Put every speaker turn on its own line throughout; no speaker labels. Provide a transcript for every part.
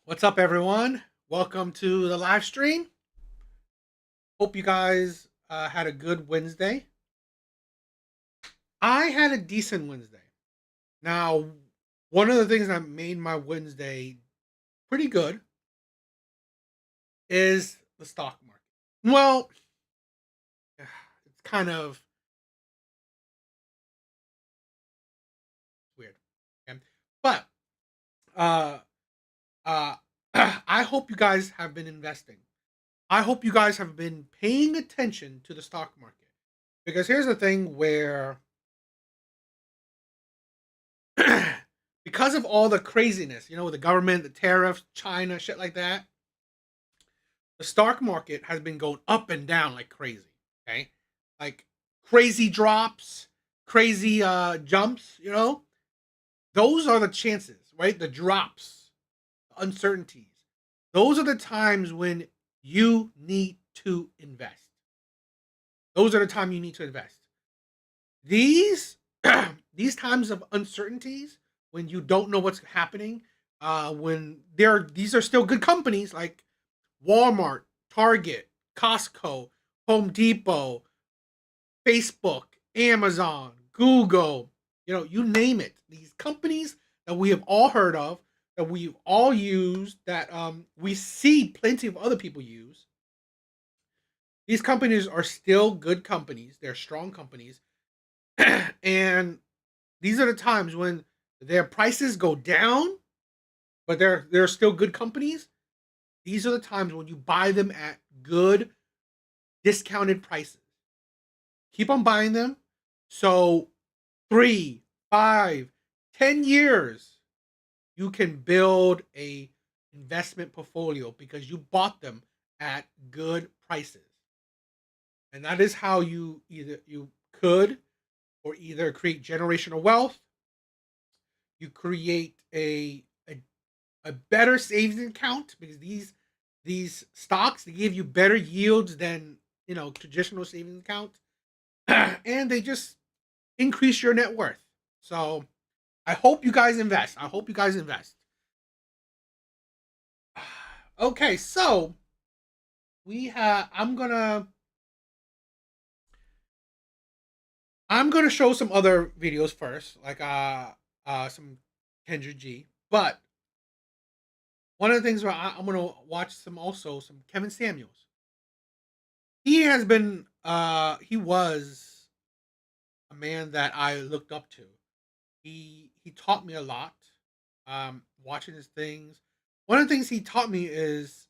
What's up, everyone? Welcome to the live stream. Hope you guys had a good Wednesday. I had a decent Wednesday. Now, one of the things that made my Wednesday pretty good is the stock market. Well, it's kind of weird, okay? But uh, uh, I hope you guys have been investing. I hope you guys have been paying attention to the stock market because here's the thing where because of all the craziness, with the government, the tariffs, China, shit like that, the stock market has been going up and down like crazy. Okay, like crazy drops, crazy jumps. Those are the chances, right? The drops, uncertainties. Those are the times when you need to invest. Those are the time you need to invest. These these times of uncertainties when you don't know what's happening, when these are still good companies like Walmart, Target, Costco, Home Depot, Facebook, Amazon, Google, you name it. These companies that we have all heard of, that we've all used, that we see plenty of other people use. These companies are still good companies. They're strong companies. And these are the times when their prices go down, but they're still good companies. These are the times when you buy them at good discounted prices. Keep on buying them. So 3, 5, 10 years, you can build a investment portfolio because you bought them at good prices. And that is how you could or either create generational wealth, you create a better savings account because these stocks, they give you better yields than traditional savings accounts, and they just increase your net worth. So I hope you guys invest. I hope you guys invest. Okay, so we have. I'm gonna show some other videos first, like some Kendra G. But one of the things where I'm gonna watch some Kevin Samuels. He was a man that I looked up to. He taught me a lot. Watching his things. One of the things he taught me is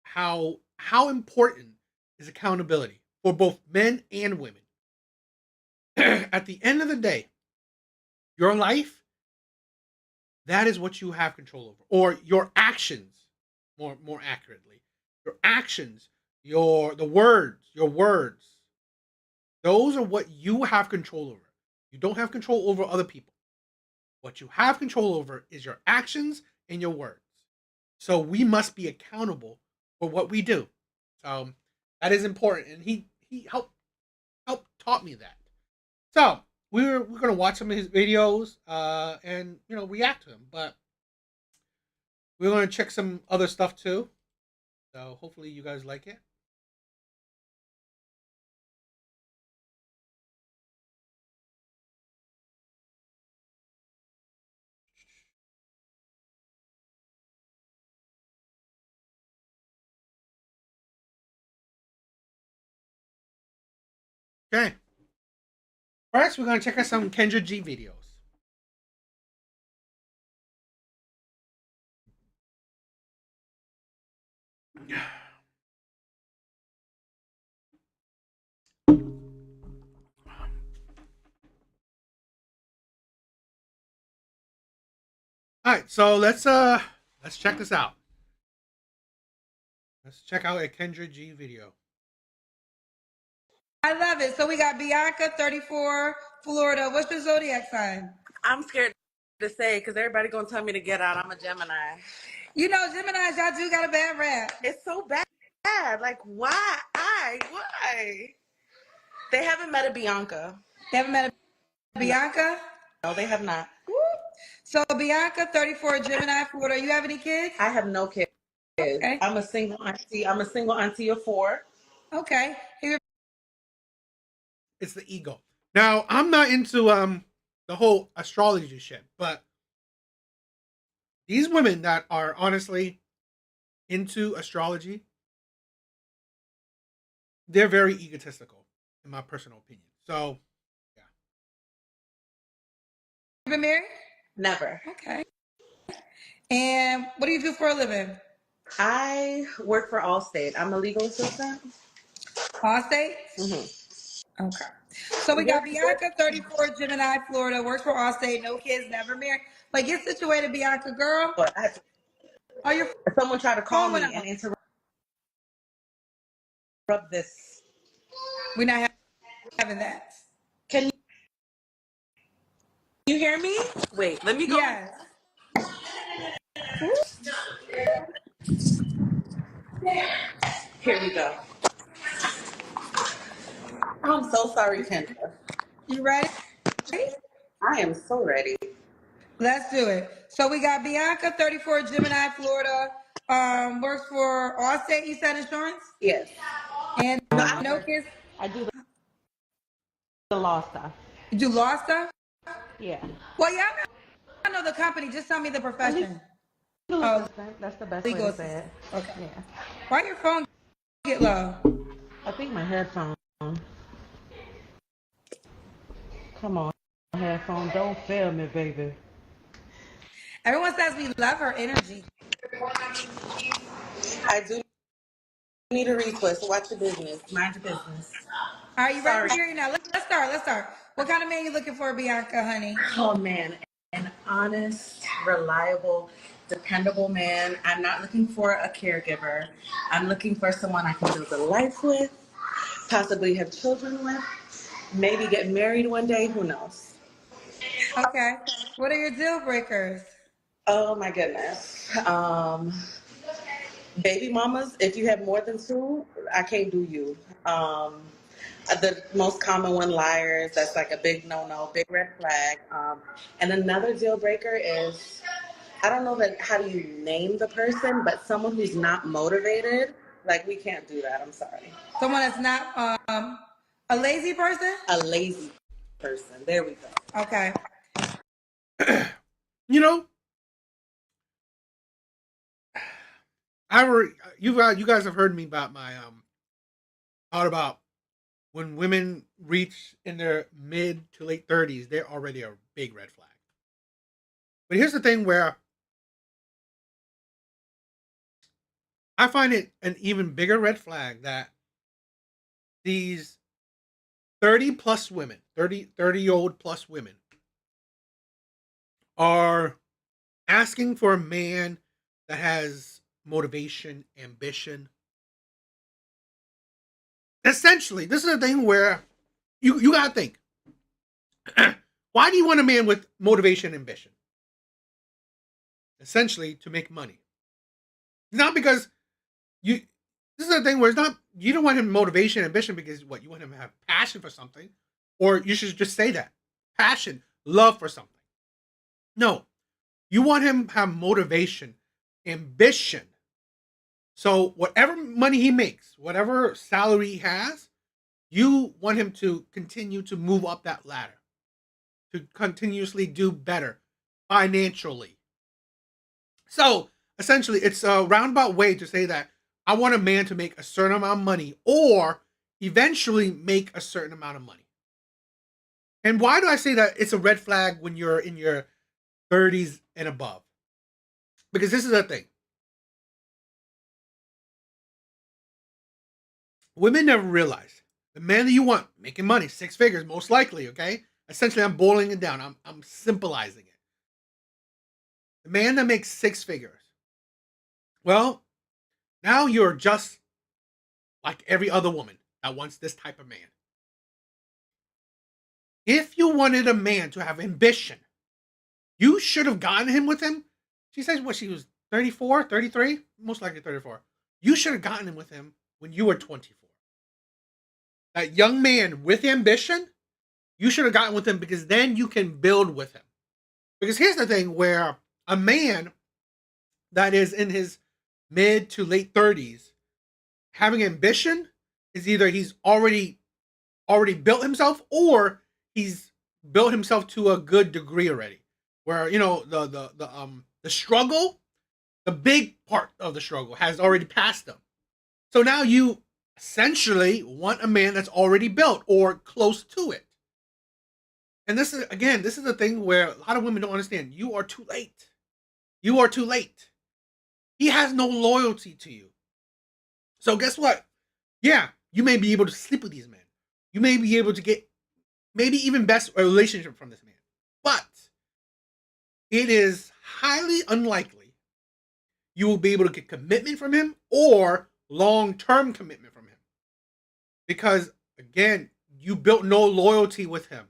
how important is accountability for both men and women. At the end of the day, your life, that is what you have control over, or your actions, more accurately, your actions, your words, those are what you have control over. You don't have control over other people. What you have control over is your actions and your words. So we must be accountable for what we do. So that is important, and he helped taught me that. So we're gonna watch some of his videos and react to him, but we're gonna check some other stuff too. So hopefully you guys like it. Okay. First, we're gonna check out some Kendra G videos. All right, so let's check this out. Let's check out a Kendra G video.
I love it. So we got Bianca, 34, Florida. What's your zodiac sign?
I'm scared to say because everybody gonna tell me to get out. I'm a Gemini.
You know, Geminis, y'all do got a bad rap.
It's so bad. Like why? Why? They haven't met a Bianca.
You haven't met a Bianca?
No, they have not.
So Bianca, 34, Gemini, Florida. You have any kids?
I have no kids.
Okay.
I'm a single auntie. I'm a single auntie of 4.
Okay. Here.
It's the ego. Now, I'm not into the whole astrology shit, but these women that are honestly into astrology, they're very egotistical, in my personal opinion. So, yeah.
You been married?
Never.
Okay. And what do you do for a living?
I work for Allstate. I'm a legal assistant.
Allstate? Okay. So we got Bianca, 34, Gemini, Florida, works for Allstate, no kids, never married. But get situated, Bianca, girl.
But
Oh, your
someone tried to call
phone went
me and
out.
interrupt this.
We're not having that.
Can you hear me? Wait, let me go.
Yes.
Here we go. I'm so sorry, Kendra.
You ready?
I am so ready.
Let's do it. So we got Bianca, 34, Gemini, Florida, works for Allstate, you said insurance?
Yes.
And
No, I
no
work.
kids?
I do the law stuff.
You do law stuff?
Yeah.
Well, yeah, I know the company. Just tell me the profession.
Legal
Oh,
assistant. That's the best way
legal
to say
assistant.
it.
Okay.
Yeah.
Why your phone get low?
I think my headphone. Come on, headphone. Don't fail me, baby.
Everyone says we love her energy.
I do need a request. Watch your business. Mind your business.
Are you ready
Sorry.
to hear you now? Let's start. Let's start. What kind of man you looking for, Bianca, honey?
Oh man, an honest, reliable, dependable man. I'm not looking for a caregiver. I'm looking for someone I can build a life with, possibly have children with, maybe get married one day. Who knows?
Okay. What are your deal breakers?
Oh my goodness. Baby mamas, if you have more than 2, I can't do you. The most common one, liars. That's like a big no-no, big red flag. And another deal breaker is, I don't know that how do you name the person, but someone who's not motivated. Like we can't do that. I'm sorry.
Someone that's not a lazy person?
A lazy person. There we go.
Okay.
You know, you guys have heard me about my thought about when women reach in their mid to late 30s, they're already a big red flag. But here's the thing where I find it an even bigger red flag that these 30 plus women, 30-year-old plus women are asking for a man that has motivation, ambition. Essentially, this is a thing where you gotta think. Why do you want a man with motivation and ambition? Essentially, to make money. Not because you. This is a thing where it's not. You don't want him motivation, ambition because what you want him to have passion for something, or you should just say that passion, love for something. No, you want him to have motivation, ambition. So whatever money he makes, whatever salary he has, you want him to continue to move up that ladder, to continuously do better financially. So essentially, it's a roundabout way to say that I want a man to make a certain amount of money or eventually make a certain amount of money. And why do I say that it's a red flag when you're in your 30s and above? Because this is the thing. Women never realize the man that you want making money, 6 figures, most likely, okay? Essentially, I'm boiling it down. I'm simplifying it. The man that makes 6 figures. Well, Now you're just like every other woman that wants this type of man. If you wanted a man to have ambition, you should have gotten him with him. She says what, she was 34, 33, most likely 34. You should have gotten him with him when you were 24. That young man with ambition, you should have gotten with him, because then you can build with him. Because here's the thing, where a man that is in his mid to late 30s having ambition is either he's already built himself, or he's built himself to a good degree already. Where, you know, the struggle, the big part of the struggle has already passed them. So now you essentially want a man that's already built or close to it. And this is the thing where a lot of women don't understand. You are too late. You are too late. He has no loyalty to you. So guess what? Yeah, you may be able to sleep with these men. You may be able to get maybe even best a relationship from this man. But it is highly unlikely you will be able to get commitment from him or long-term commitment from him. Because, again, you built no loyalty with him.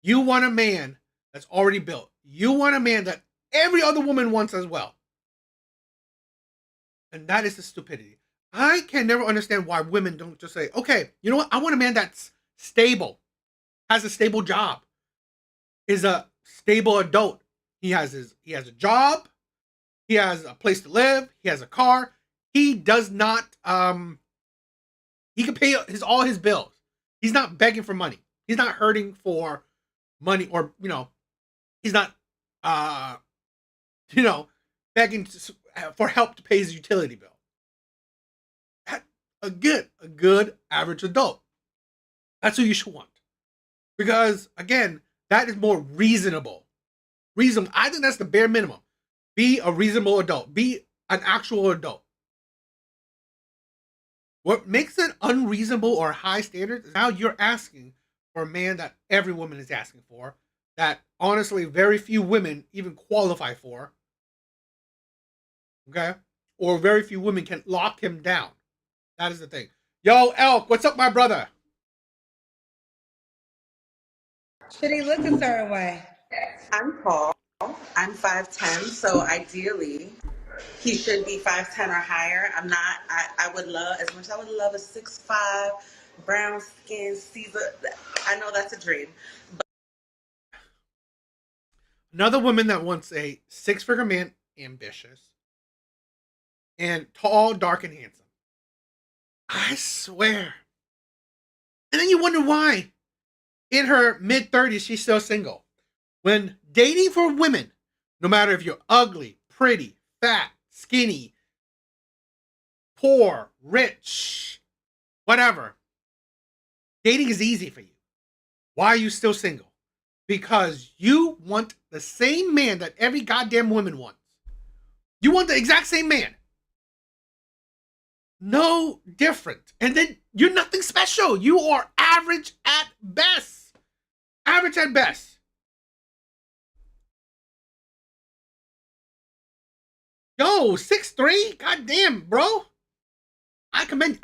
You want a man that's already built. You want a man that every other woman wants as well. And that is the stupidity. I can never understand why women don't just say, okay, you know what? I want a man that's stable, has a stable job, is a stable adult. He has a job, he has a place to live, he has a car. He does not he can pay all his bills. He's not begging for money. He's not hurting for money, or he's not begging for help to pay his utility bill. A good average adult. That's who you should want. Because, again, that is more reasonable. I think that's the bare minimum. Be a reasonable adult. Be an actual adult. What makes it unreasonable or high standards is now you're asking for a man that every woman is asking for, that honestly very few women even qualify for. Okay? Or very few women can lock him down. That is the thing. Yo, Elk, what's up, my brother?
Should he look a certain way?
I'm tall. I'm 5'10", so ideally he should be 5'10" or higher. I'm not. I would love, as much as I would love a 6'5", brown skin, Caesar. I know that's a dream. But
another woman that wants a 6-figure man, ambitious, and tall, dark, and handsome. I swear. And then you wonder why, in her mid-30s, she's still single. When dating for women, no matter if you're ugly, pretty, fat, skinny, poor, rich, whatever, dating is easy for you. Why are you still single? Because you want the same man that every goddamn woman wants. You want the exact same man. No different. And then you're nothing special. You are average at best. Average at best. Yo, 6'3"? Goddamn, bro. I commend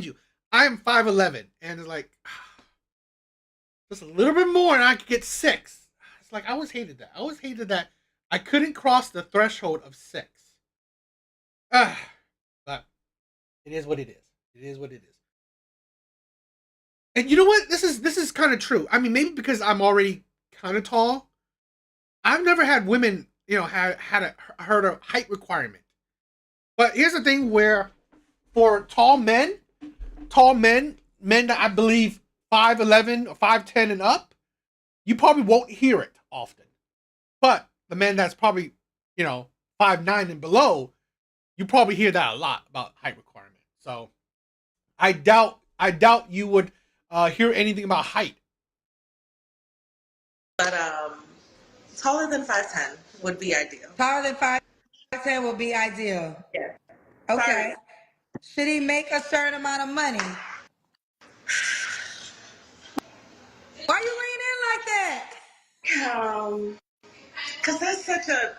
you. I am 5'11", and it's like just a little bit more and I could get 6. It's like I always hated that. I couldn't cross the threshold of 6. But it is what it is. It is what it is. And you know what? This is kind of true. I mean, maybe because I'm already kind of tall. I've never had women, heard a height requirement. But here's the thing, where for tall men that I believe 5'11" or 5'10" and up, you probably won't hear it often. But the men that's probably, 5'9" and below, you probably hear that a lot about height requirement. So I doubt you would hear anything about height.
But taller than 5'10" would be ideal.
Taller than 5'10" would be ideal.
Yeah.
Okay.
Sorry.
Should he make a certain amount of money? Why you leaning in like that?
Because that's such a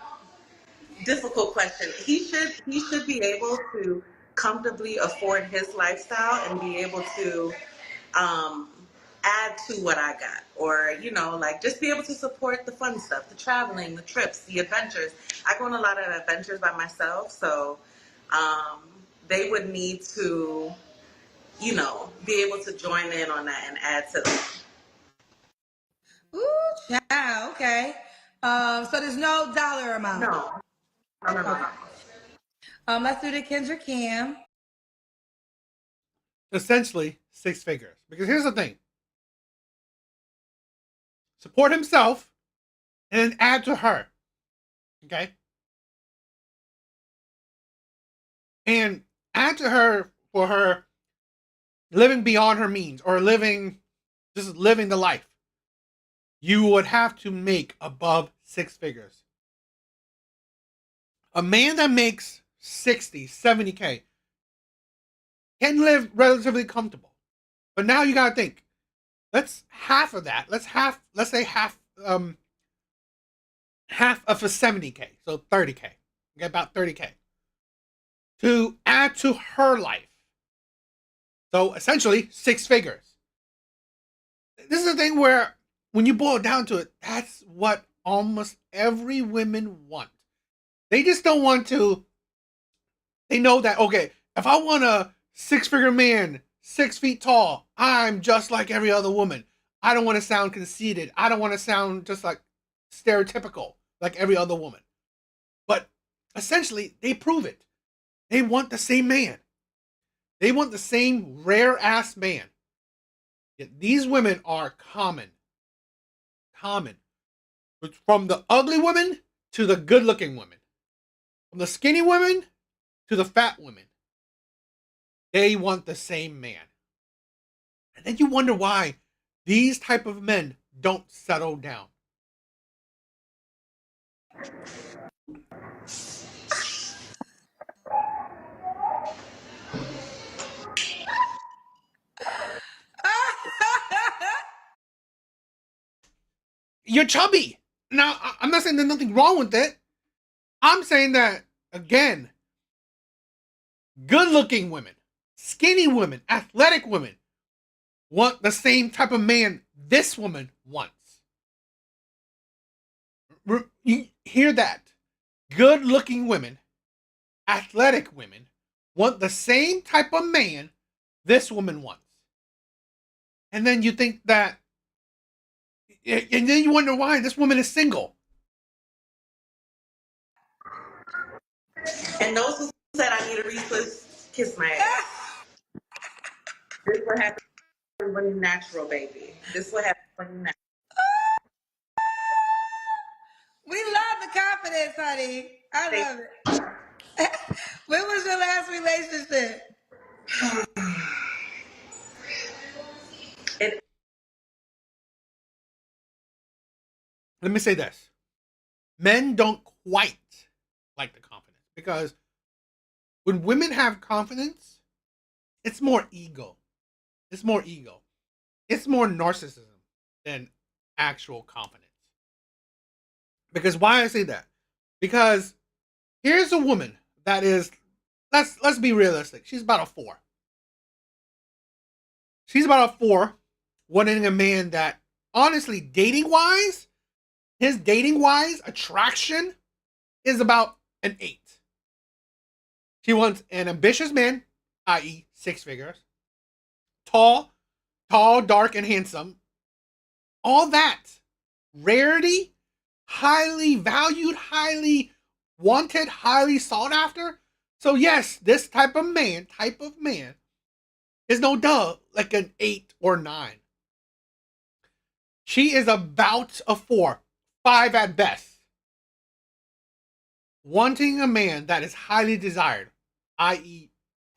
difficult question. He should be able to comfortably afford his lifestyle and be able to um, add to what I got, or like just be able to support the fun stuff, the traveling, the trips, the adventures. I go on a lot of adventures by myself, so um, they would need to, be able to join in on that and add to them.
Ooh, child. Okay. So there's no dollar amount.
No, no, no, no,
Okay.
no.
Let's do the Kendra Cam.
Essentially, 6 figures. Because here's the thing. Support himself and then add to her. Okay? And add to her for her living beyond her means or just living the life. You would have to make above 6 figures. A man that makes 60, 70K can live relatively comfortable. But now you got to think, let's half of that. Let's say half of a 70K, so 30K. You get about 30K to add to her life. So essentially 6 figures. This is the thing where when you boil down to it, that's what almost every woman want. They just don't want to. They know that, okay, if I want a 6-figure man, 6 feet tall, I'm just like every other woman. I don't want to sound conceited. I don't want to sound just like stereotypical like every other woman. But essentially, they prove it. They want the same man. They want the same rare ass man. Yet these women are common. Common. From the ugly women to the good looking women. From the skinny women to the fat women. They want the same man. And then you wonder why these type of men don't settle down. You're chubby. Now, I'm not saying there's nothing wrong with it. I'm saying that, again, good looking women, skinny women, athletic women want the same type of man this woman wants. You hear that? Good looking women, athletic women want the same type of man this woman wants. And then you think that, and then you wonder why this woman is single.
And those who said I need a reflex, kiss my ass. This what happens when you're natural, baby. This what happens when you're natural.
We love the confidence, honey. I love it. When was your last relationship?
Let me say this. Men don't quite like the confidence because when women have confidence, it's more ego. It's more ego. It's more narcissism than actual confidence. Because why I say that? Because here's a woman that is, let's be realistic. She's about a 4. She's about a 4, wanting a man that, honestly, dating wise, his dating wise attraction is about an 8. She wants an ambitious man, i.e., 6 figures, tall, dark, and handsome. All that rarity, highly valued, highly wanted, highly sought after. So yes, this type of man is no duh like an 8 or 9. She is about a 4, 5 at best. Wanting a man that is highly desired, i.e.,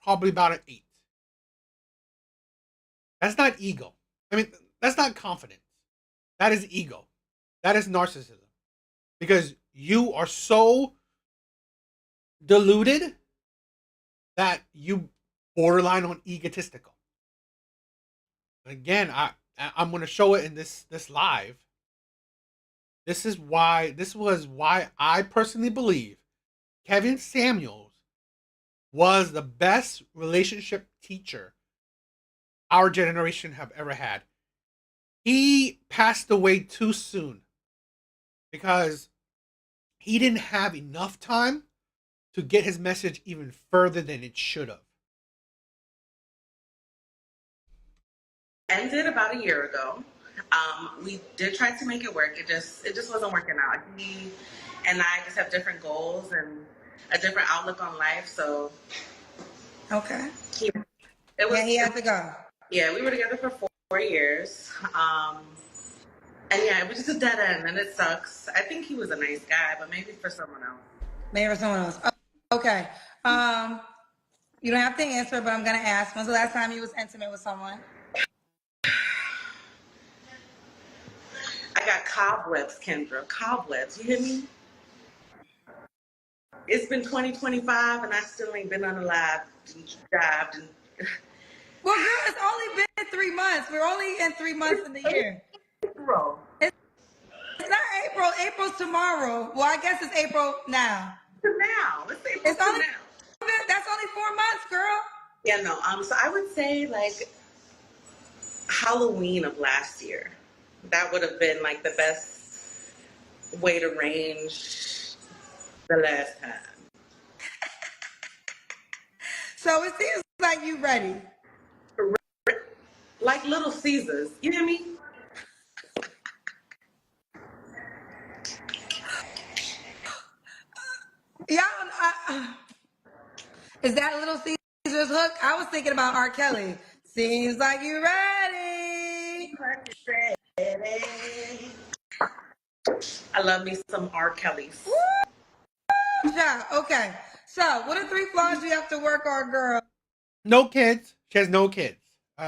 probably about an 8. That's not ego. I mean, that's not confidence. That is ego. That is narcissism. Because you are so deluded that you borderline on egotistical. Again, I'm going to show it in this live. This was why I personally believe Kevin Samuels was the best relationship teacher our generation have ever had. He passed away too soon because he didn't have enough time to get his message even further than it should have.
Ended about a year ago. We did try to make it work. It just wasn't working out. He and I just have different goals and a different outlook on life. So
Okay.
it was.
Yeah, he had to go.
Yeah, we were together for 4 years. And yeah, it was just a dead end, and it sucks. I think he was a nice guy, but maybe for someone else.
Maybe for someone else. Okay. You don't have to answer, but I'm gonna ask. When's the last time you was intimate with someone?
I got cobwebs, Kendra. Cobwebs. You hear me? It's been 2025, and I still ain't been unalived and dived. And
Well, girl, it's only been 3 months. We're only in 3 months in the year.
April.
It's not April. April's tomorrow. Well, I guess it's April now.
Now. It's April
It's only
now.
that's only 4 months, girl.
Yeah, no. So I would say like Halloween of last year. That would have been like the best way to range the last time.
So it seems like you ready.
Like Little Caesars. You hear me?
Yeah. Is that Little Caesar's hook? I was thinking about R. Kelly. Seems like you ready.
I love me some R. Kelly's.
Yeah. Okay. So, what are 3 flaws you have to work on, girl?
No kids. She has no kids.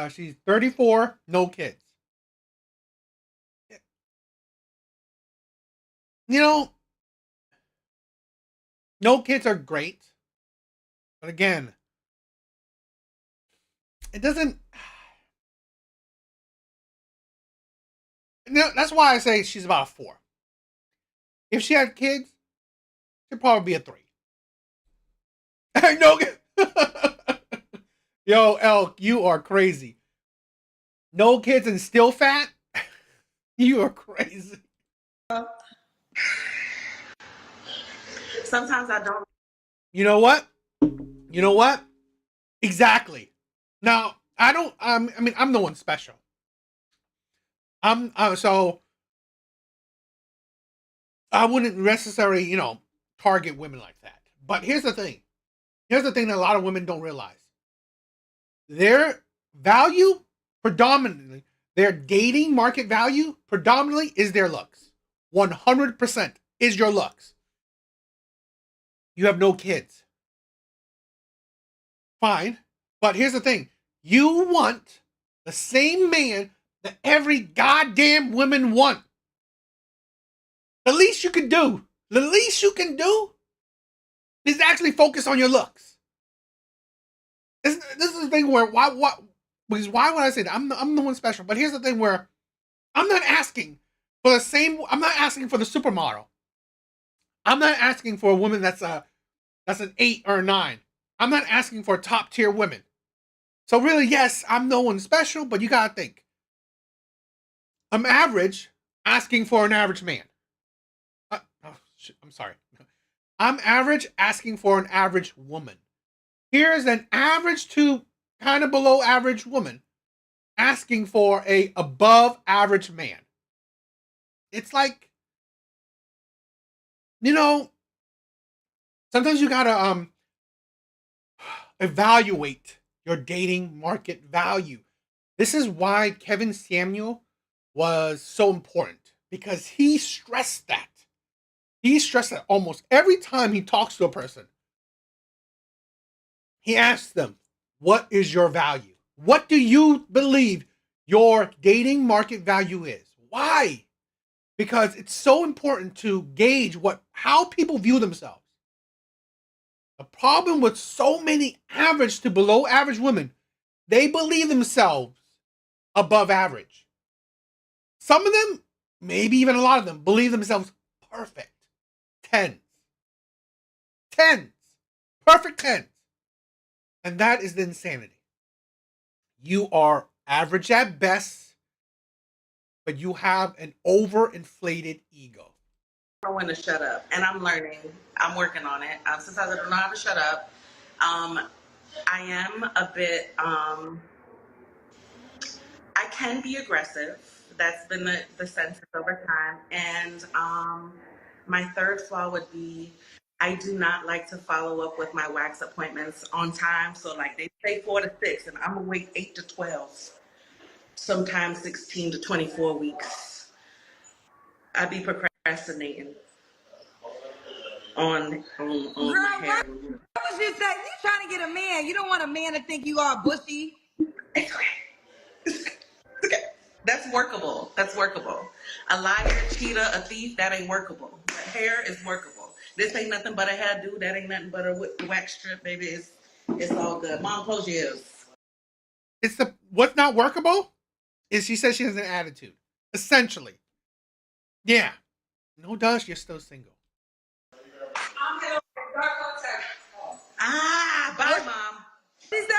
She's 34, no kids. You know, no kids are great. But again, it doesn't. You know, that's why I say she's about a 4. If she had kids, she'd probably be a 3. No. Yo, Elk, you are crazy. No kids and still fat? You are crazy.
Sometimes I don't.
You know what? You know what? Exactly. Now, I don't. I mean, I'm no one special. So I wouldn't necessarily, target women like that. But here's the thing. Here's the thing that a lot of women don't realize. Their value predominantly, their dating market value predominantly is their looks. 100% is your looks. You have no kids. Fine. But here's the thing. You want the same man that every goddamn woman want. The least you can do is actually focus on your looks. This is the thing where why would I say that? I'm the one special. But here's the thing where I'm not asking for I'm not asking for the supermodel. I'm not asking for a woman that's an 8 or a 9. I'm not asking for top tier women. So really, yes, I'm no one special, but you gotta think. I'm average, asking for an average man. I'm sorry. I'm average, asking for an average woman. Here's an average to kind of below average woman asking for a above average man. It's like, sometimes you gotta evaluate your dating market value. This is why Kevin Samuel was so important, because he stressed that. He stressed that almost every time he talks to a person. He asks them, what is your value? What do you believe your dating market value is? Why? Because it's so important to gauge how people view themselves. The problem with so many average to below average women, they believe themselves above average. Some of them, maybe even a lot of them, believe themselves perfect. 10s. Tens. Perfect tens. And that is the insanity. You are average at best, but you have an overinflated ego.
I know when to shut up, and I'm learning. I'm working on it. Since I don't know how to shut up, I am a bit. I can be aggressive. That's been the sense over time. And my third flaw would be I do not like to follow up with my wax appointments on time. So like they say 4 to 6, and I'm gonna wait 8 to 12, sometimes 16 to 24 weeks. I be procrastinating on
Girl,
my hair.
what was you say? You trying to get a man. You don't want a man to think you all bushy.
It's okay. Okay. That's workable. That's workable. A liar, cheater, a thief, that ain't workable. But hair is workable. This ain't nothing but a hairdo. That ain't nothing but a wax strip, baby. It's all good. Mom, close your ears.
It's the what's not workable is she says she has an attitude. Essentially. Yeah. No does, you're still single.
Ah, bye,
What
Mom.
she say?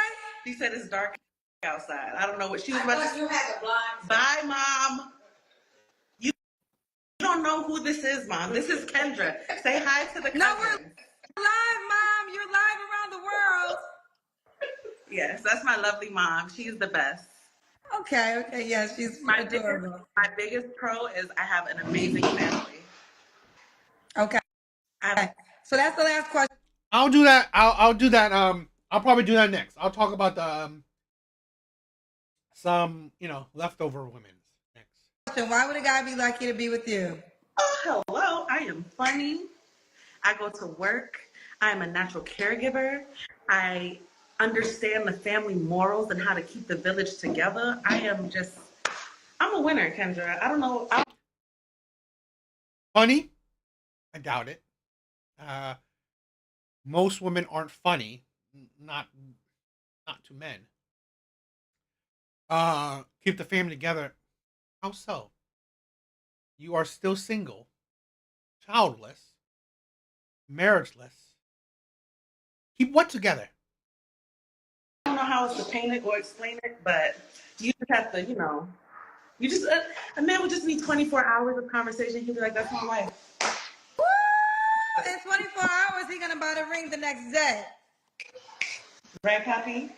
She said it's dark outside. I don't know what she was about to say.
You had the blind.
Bye, Mom. You don't know who this is, Mom. This is Kendra. Say hi to the cousins.
No, we're live, Mom. You're live around the world.
Yes, that's my lovely mom. She's the best.
Okay, yeah, she's adorable.
My biggest pro is I have an amazing family.
Okay. So that's the last question.
I'll do that. I'll do that. I'll probably do that next. I'll talk about the some leftover women next.
Why would a guy be lucky to be with you?
Oh, hello. I am funny. I go to work. I am a natural caregiver. I understand the family morals and how to keep the village together. I'm a winner, Kendra. I don't know.
Funny? I doubt it. Most women aren't funny. Not to men. Keep the family together. How so? You are still single, childless, marriageless. Keep what together?
I don't know how else to paint it or explain it, but you just have to, you just, a man would just need 24 hours of conversation. He'd be like, that's my wife.
Woo! In 24 hours, he's going to buy the ring the next day.
Right, Poppy?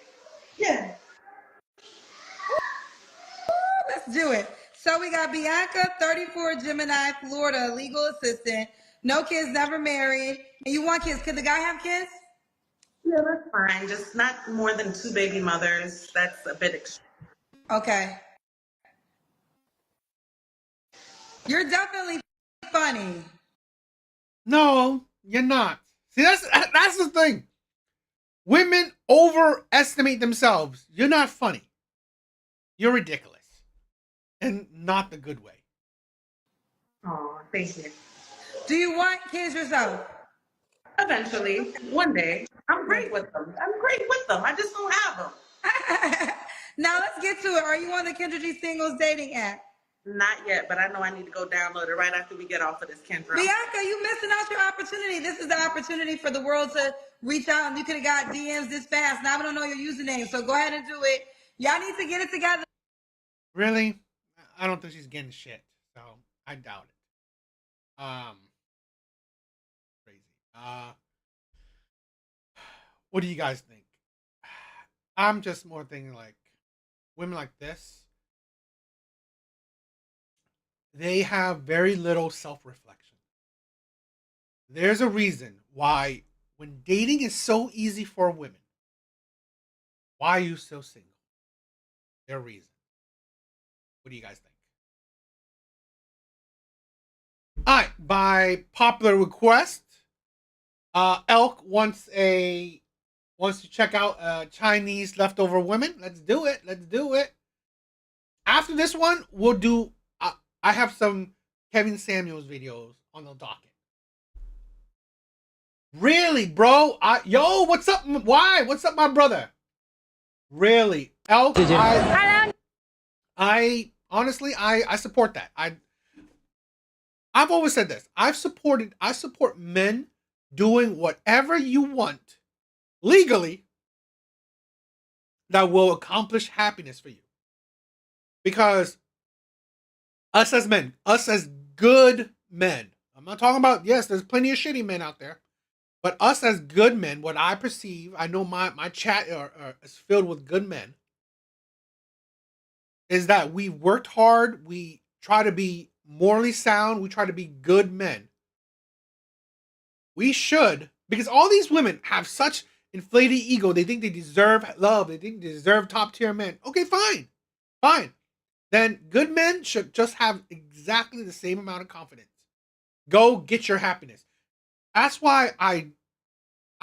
Yeah.
Let's do it. So we got Bianca, 34, Gemini, Florida, legal assistant, no kids, never married. And you want kids. Could the guy have kids?
Yeah, that's fine. Just not more than 2 baby mothers. That's a bit extreme.
Okay. You're definitely funny.
No, you're not. See, that's the thing. Women overestimate themselves. You're not funny. You're ridiculous. And not the good way.
Oh, thank you.
Do you want kids yourself?
Eventually, one day. I'm great with them. I just don't have them.
Now let's get to it. Are you on the Kendra G Singles dating app?
Not yet, but I know I need to go download it right after we get off of this, Kendra.
Bianca, you missing out your opportunity. This is the opportunity for the world to reach out, and you could have got DMs this fast. Now I don't know your username, so go ahead and do it. Y'all need to get it together.
Really? I don't think she's getting shit, so I doubt it. Crazy. What do you guys think? I'm just more thinking like women like this. They have very little self-reflection. There's a reason why when dating is so easy for women, why are you so single? Their reason. What do you guys think? All right, by popular request, Elk wants to check out Chinese leftover women. Let's do it. After this one, we'll do. I have some Kevin Samuels videos on the docket. Really, bro? What's up? Why? What's up, my brother? Really, Elk? I honestly, I support that. I've always said this. I support men doing whatever you want legally that will accomplish happiness for you. Because us as men, us as good men, I'm not talking about, yes, there's plenty of shitty men out there, but us as good men, what I perceive, I know my chat is filled with good men, is that we worked hard, we try to be morally sound, we try to be good men. We should, because all these women have such inflated ego, they think they deserve love, they think they deserve top tier men. Okay, fine. Then good men should just have exactly the same amount of confidence. Go get your happiness. That's why I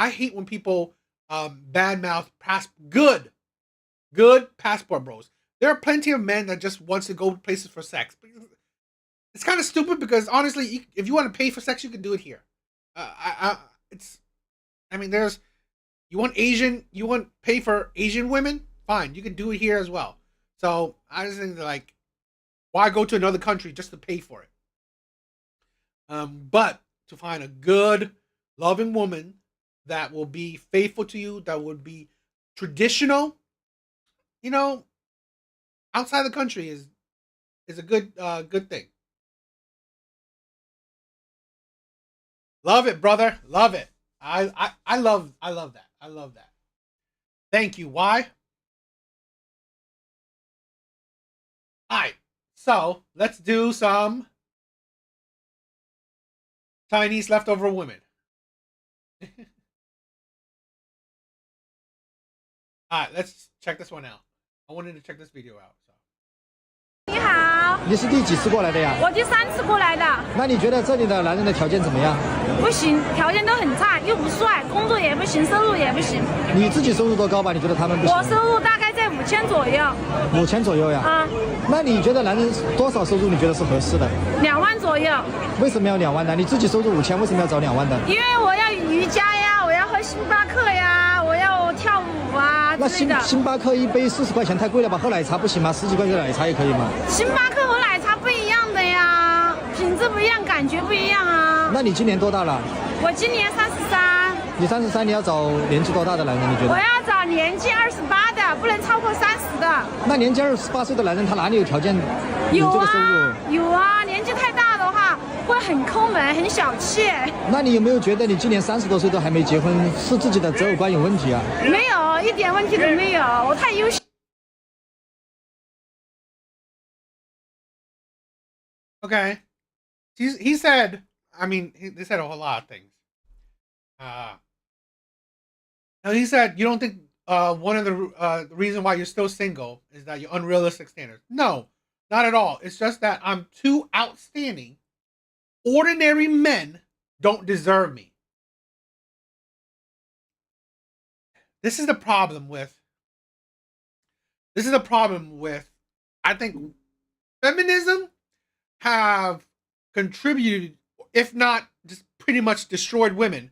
hate when people badmouth good passport bros. There are plenty of men that just wants to go places for sex. It's kind of stupid because honestly, if you want to pay for sex, you can do it here. You want pay for Asian women? Fine, you can do it here as well. So I just think that, like, why go to another country just to pay for it? But to find a good, loving woman that will be faithful to you, that would be traditional, outside the country is a good thing. Love it, brother. Love it. I love that. I love that. Thank you. Why? Alright, so let's do some Chinese leftover women. Alright, let's check this one out. I wanted to check this video out.
你好，
你是第几次过来的呀？
我第3次过来的。
那你觉得这里的男人的条件怎么样？
不行，条件都很差，又不帅，工作也不行，收入也不行。
你自己收入多高吧？你觉得他们不行？
我收入大概在5000左右。
5000左右呀？啊。那你觉得男人多少收入你觉得是合适的
？2万左右。
为什么要2万呢？你自己收入5000，为什么要找2万的？
因为我要瑜伽呀，我要喝星巴克呀，我要跳舞啊之类的。
那星巴克一杯40块钱太贵了吧？喝奶茶不行吗？10几块钱的奶茶也可以吗？
星巴克和奶茶不一样的呀，品质不一样，感觉不一样啊。
那你今年多大了？
我今年33。
你33，你要找年纪多大的男人？你觉得？
我要找年纪28的，不能超过30的。
那年纪28岁的男人，他哪里有条件
有
这个收入？
有啊，年纪太大的话会很抠门，很小气。
那你有没有觉得你今年30多岁都还没结婚，是自己的择偶观有问题啊？
没有，一点问题都没有，我太优秀。
Okay, he said. I mean, they said a whole lot of things. Now he said you don't think one of the reason why you're still single is that you're unrealistic standards. No, not at all. It's just that I'm too outstanding. Ordinary men don't deserve me. This is the problem with. I think feminism have contributed, if not just pretty much destroyed women,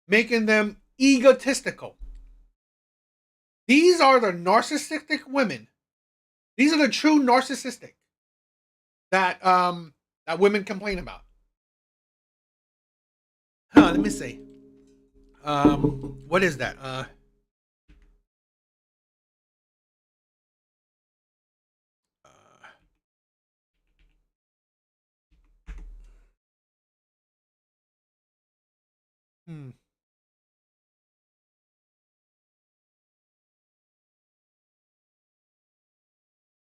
making them egotistical. These are the narcissistic women. These are the true narcissistic that women complain about. Let me see. What is that?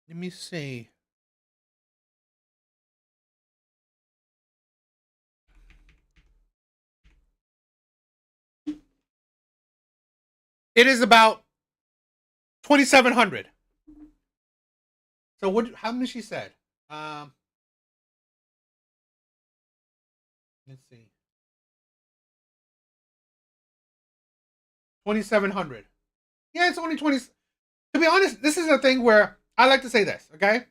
Let me see. It is about 2,700. So what? How many she said? Let's see. 2,700. Yeah, it's only 20. To be honest, this is a thing where I like to say this, okay?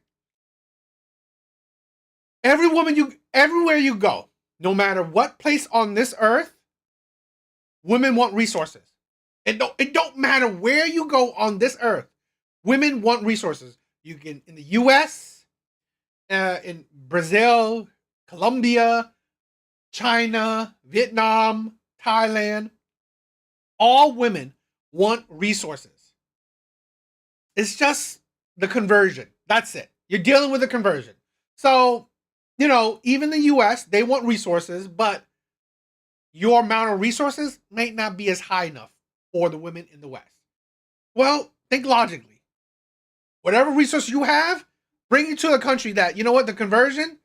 Everywhere you go, no matter what place on this earth, women want resources. It don't matter where you go on this earth, women want resources. You can in the U.S., in Brazil, Colombia, China, Vietnam, Thailand, all women want resources. It's just the conversion. That's it. You're dealing with the conversion. So, you know, even the US, they want resources, but your amount of resources may not be as high enough for the women in the West. Well, think logically. Whatever resource you have, bring it to a country that, you know what, the conversions,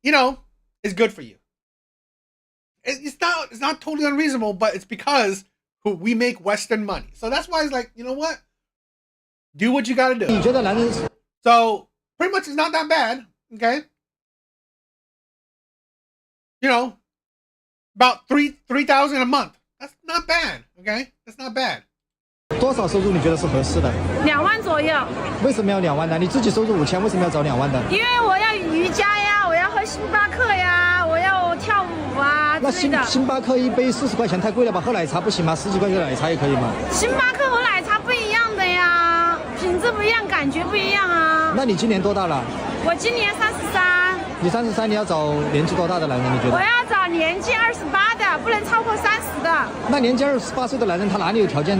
you know, is good for you. It's not totally unreasonable, but it's because we make Western money. So that's why it's like, you know what? Do what you got to do.
你觉得男人
So pretty much it's not that bad, okay? You know, about 3,000 a month. That's not bad, okay? That's not bad.
多少收入你觉得是合适的？
2万左右，
为什么要2万呢？你自己收入5000，为什么要找2万的？
因为我要瑜伽呀，我要喝星巴克呀，我要跳舞啊
那
之类的。
星巴克一杯40块钱太贵了吧？喝奶茶不行吗？10几块钱的奶茶也可以吗？
星巴克和奶茶不一样的呀，品质不一样，感觉不一样啊。
那你今年多大了？
我今年33，
你33，你要找年纪多大的男人？你觉得？
我要找年纪28的，不能超过30的。
那年纪28岁的男人，他哪里有条件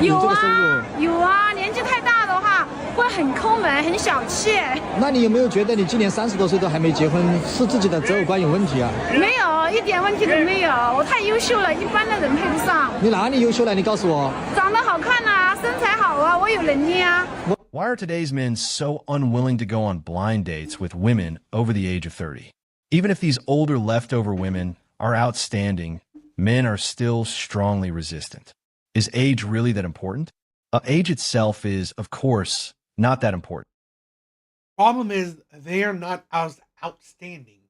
有
这个收入？
啊，有啊，年纪太大的话会很抠门，很小气。
那你有没有觉得你今年30多岁都还没结婚，是自己的择偶观有问题啊？
没有，一点问题都没有，我太优秀了，一般的人配不上。
你哪里优秀了？你告诉我。
长得好看啊，身材好啊，我有能力啊。
Why are today's men so unwilling to go on blind dates with women over the age of 30? Even if these older leftover women are outstanding, men are still strongly resistant. Is age really that important? Age itself is, of course, not that important.
Problem is they are not as outstanding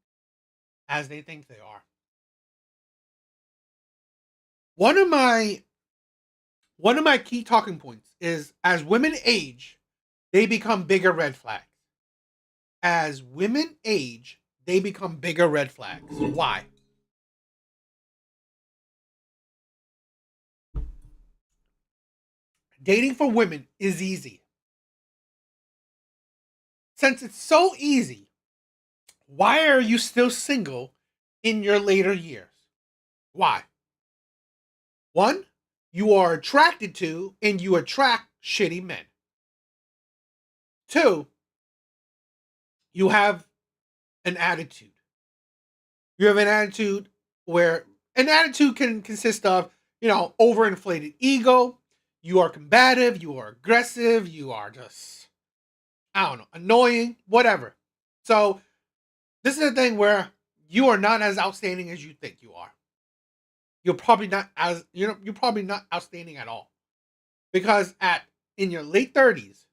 as they think they are. One of my key talking points is as women age, they become bigger red flags. As women age, they become bigger red flags. Why? Dating for women is easy. Since it's so easy, why are you still single in your later years? Why? One, you are attracted to and you attract shitty men. Two, you have an attitude. You have an attitude where an attitude can consist of, you know, overinflated ego. You are combative, you are aggressive, you are just, I don't know, annoying, whatever. So this is a thing where you are not as outstanding as you think you are. You're probably not outstanding at all. Because in your late 30s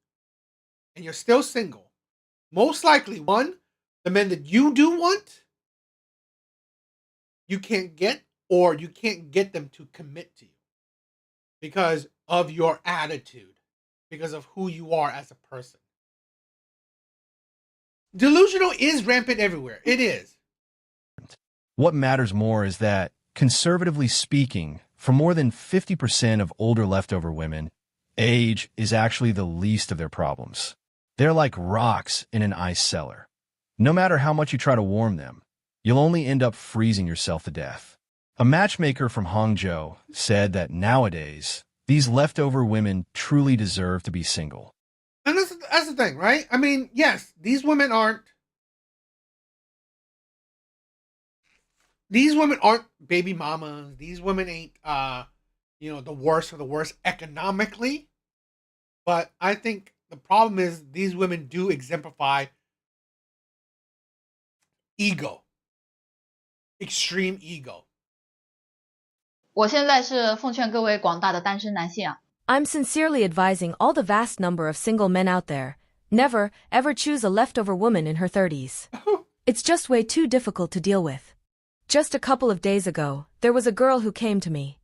and you're still single, most likely, one, the men that you do want, you can't get, or you can't get them to commit to you because of your attitude, because of who you are as a person. Delusional is rampant everywhere. It is.
What matters more is that, conservatively speaking, for more than 50% of older leftover women, age is actually the least of their problems. They're like rocks in an ice cellar. No matter how much you try to warm them, you'll only end up freezing yourself to death. A matchmaker from Hangzhou said that nowadays, these leftover women truly deserve to be single.
And that's the thing, right? I mean, yes, these women aren't baby mamas. These women ain't the worst of the worst economically. But I think the problem is these women do exemplify ego. Extreme ego.
我现在是奉劝各位广大的单身男性啊，
I'm sincerely advising all the vast number of single men out there, never, ever choose a leftover woman in her 30s. It's just way too difficult to deal with. Just a couple of days ago, there was a girl who came to me.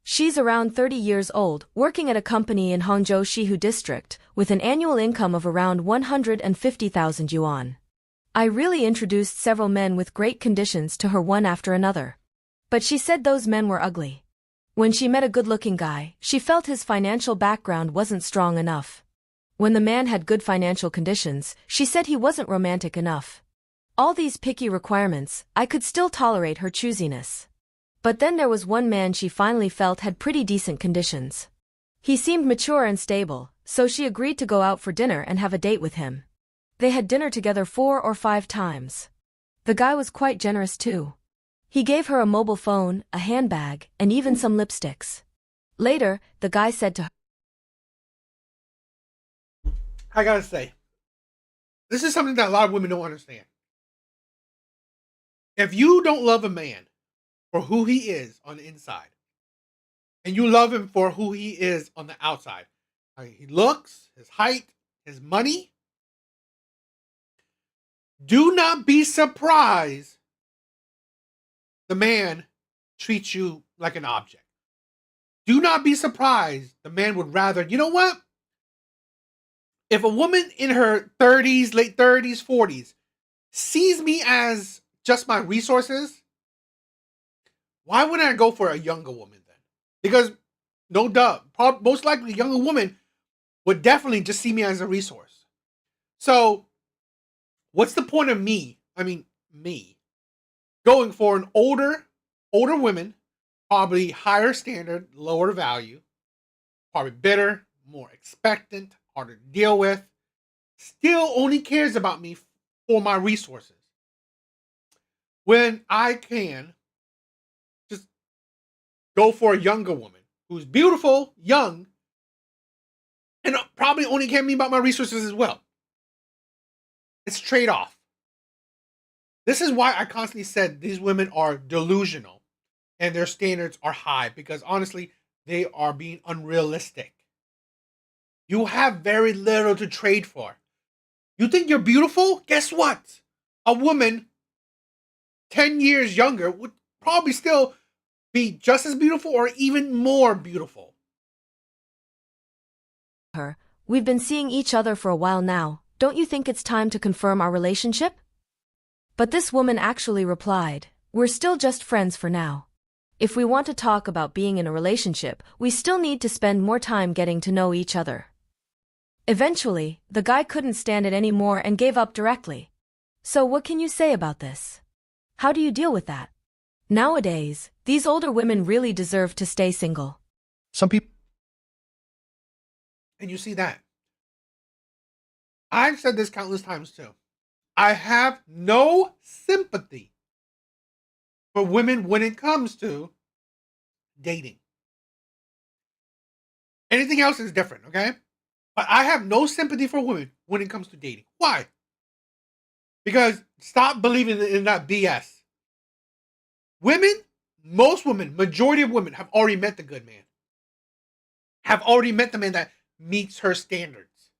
She's around 30 years old, working at a company in Hangzhou Shihu district, with an annual income of around 150,000 yuan. I really introduced several men with great conditions to her one after another. But she said those men were ugly. When she met a good-looking guy, she felt his financial background wasn't strong enough. When the man had good financial conditions, she said he wasn't romantic enough. all these picky requirements, I could still tolerate her choosiness. But then there was one man she finally felt had pretty decent conditions. He seemed mature and stable, so she agreed to go out for dinner and have a date with him. They had dinner together 4 or 5 times. The guy was quite generous too. He gave her a mobile phone, a handbag, and even some lipsticks. Later, the guy said to her,
I gotta say, this is something that a lot of women don't understand. If you don't love a man for who he is on the inside, and you love him for who he is on the outside, he looks, his height, his money, do not be surprised the man treats you like an object. Do not be surprised the man would rather, you know what? If a woman in her 30s, late 30s, 40s sees me as just my resources, why wouldn't I go for a younger woman then? Because, no doubt, most likely a younger woman would definitely just see me as a resource. So, what's the point of me going for an older woman, probably higher standard, lower value, probably bitter, more expectant, harder to deal with, still only cares about me for my resources, when I can just go for a younger woman who's beautiful, young, and probably only care me about my resources as well. It's trade-off. This is why I constantly said these women are delusional and their standards are high, because honestly, they are being unrealistic. You have very little to trade for. You think you're beautiful? Guess what? A woman 10 years younger would probably still be just as beautiful or even more beautiful.
"We've been seeing each other for a while now. Don't you think it's time to confirm our relationship?" But this woman actually replied, "We're still just friends for now. If we want to talk about being in a relationship, we still need to spend more time getting to know each other." Eventually, the guy couldn't stand it anymore and gave up directly. So what can you say about this? How do you deal with that? Nowadays, these older women really deserve to stay single.
Some people.
And you see that. I've said this countless times too. I have no sympathy for women when it comes to dating. Anything else is different, okay? But I have no sympathy for women when it comes to dating. Why? Because stop believing in that BS. Women, most women, majority of women have already met the good man. Have already met the man that meets her standards.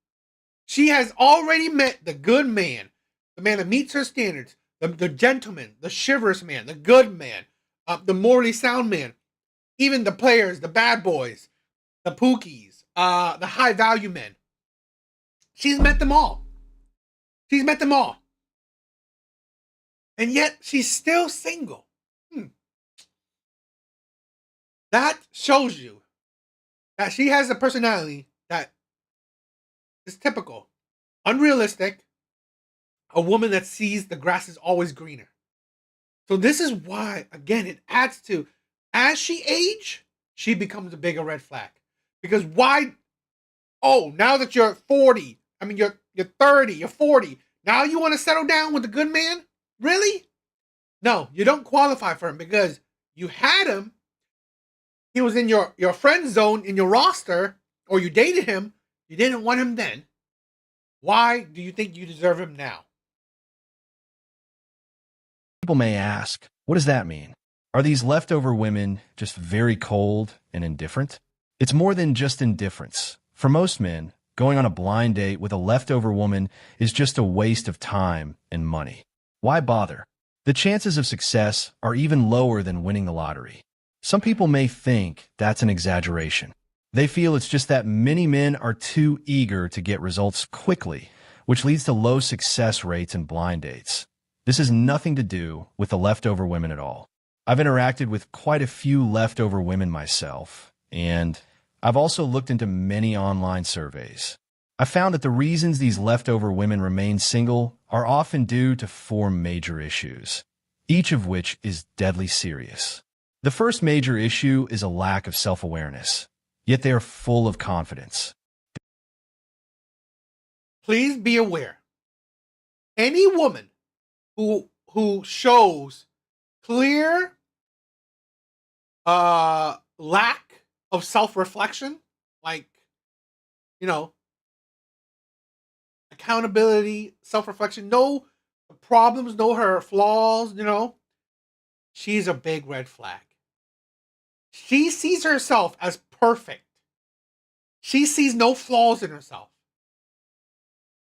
She has already met the good man, the man that meets her standards, the gentleman, the chivalrous man, the good man, the morally sound man, even the players, the bad boys, the pookies, the high value men. She's met them all. She's met them all. And yet she's still single. That shows you that she has a personality that is typical, unrealistic, a woman that sees the grass is always greener. So this is why, again, it adds to, as she age, she becomes a bigger red flag. Because why? Oh, now that you're 40, you're 30, you're 40, now you want to settle down with a good man? Really? No, you don't qualify for him because you had him. He was in your friend zone, in your roster, or you dated him. You didn't want him then. Why do you think you deserve him now?
People may ask, what does that mean? Are these leftover women just very cold and indifferent? It's more than just indifference. For most men, going on a blind date with a leftover woman is just a waste of time and money. Why bother? The chances of success are even lower than winning the lottery. Some people may think that's an exaggeration. They feel it's just that many men are too eager to get results quickly, which leads to low success rates in blind dates. This has nothing to do with the leftover women at all. I've interacted with quite a few leftover women myself, and I've also looked into many online surveys. I found that the reasons these leftover women remain single are often due to 4 major issues, each of which is deadly serious. The first major issue is a lack of self-awareness, yet they are full of confidence.
Please be aware. Any woman who shows clear lack of self-reflection, like, you know, accountability, self-reflection, know her problems, know her flaws, you know, she's a big red flag. She sees herself as perfect. She sees no flaws in herself.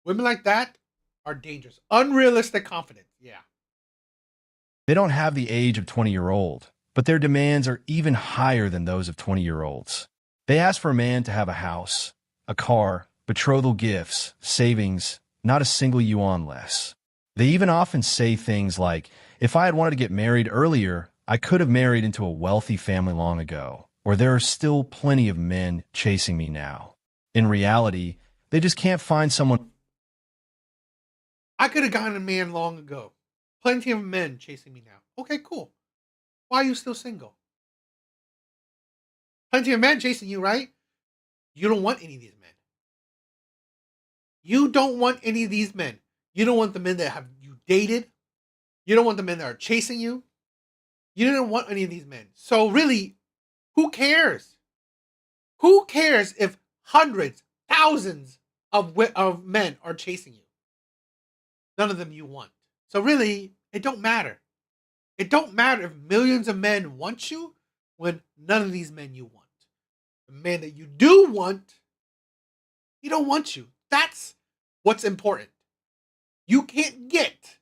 Women like that are dangerous. Unrealistic confidence. Yeah.
They don't have the age of 20-year-old, but their demands are even higher than those of 20-year-olds. They ask for a man to have a house, a car, betrothal gifts, savings, not a single yuan less. They even often say things like, if I had wanted to get married earlier, I could have married into a wealthy family long ago, or there are still plenty of men chasing me now. In reality, they just can't find someone.
I could have gotten a man long ago. Plenty of men chasing me now. Okay, cool. Why are you still single? Plenty of men chasing you, right? You don't want any of these men. You don't want any of these men. You don't want the men that have you dated. You don't want the men that are chasing you. You don't want any of these men. So really, who cares? Who cares if hundreds, thousands of men are chasing you? None of them you want. So really, it don't matter. It don't matter if millions of men want you when none of these men you want. The man that you do want, he don't want you. That's what's important. You can't get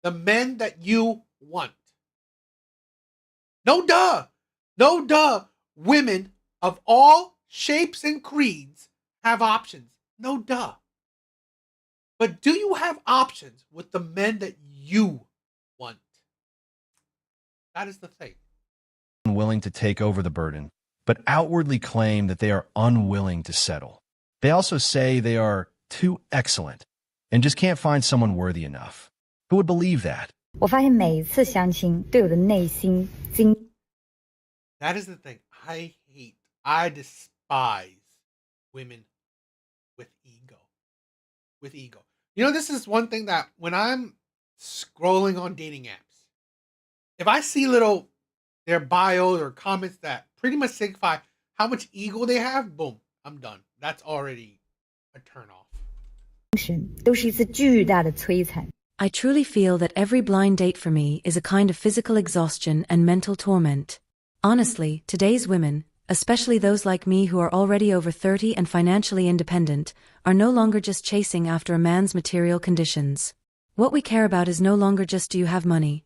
the men that you want. No duh. No duh. Women of all shapes and creeds have options. No duh. But do you have options with the men that you want? That is the thing.
Willing to take over the burden, but outwardly claim that they are unwilling to settle. They also say they are too excellent and just can't find someone worthy enough. Who would believe that?
我发现每一次相亲对我的内心惊。
That is the thing. I despise women with ego. With ego. You know, this is one thing that when I'm scrolling on dating apps, if I see their bios or comments that pretty much signify how much ego they have, boom, I'm done. That's already a turn off.
都是一次巨大的摧残。
I truly feel that every blind date for me is a kind of physical exhaustion and mental torment. Honestly, today's women, especially those like me who are already over 30 and financially independent, are no longer just chasing after a man's material conditions. What we care about is no longer just do you have money,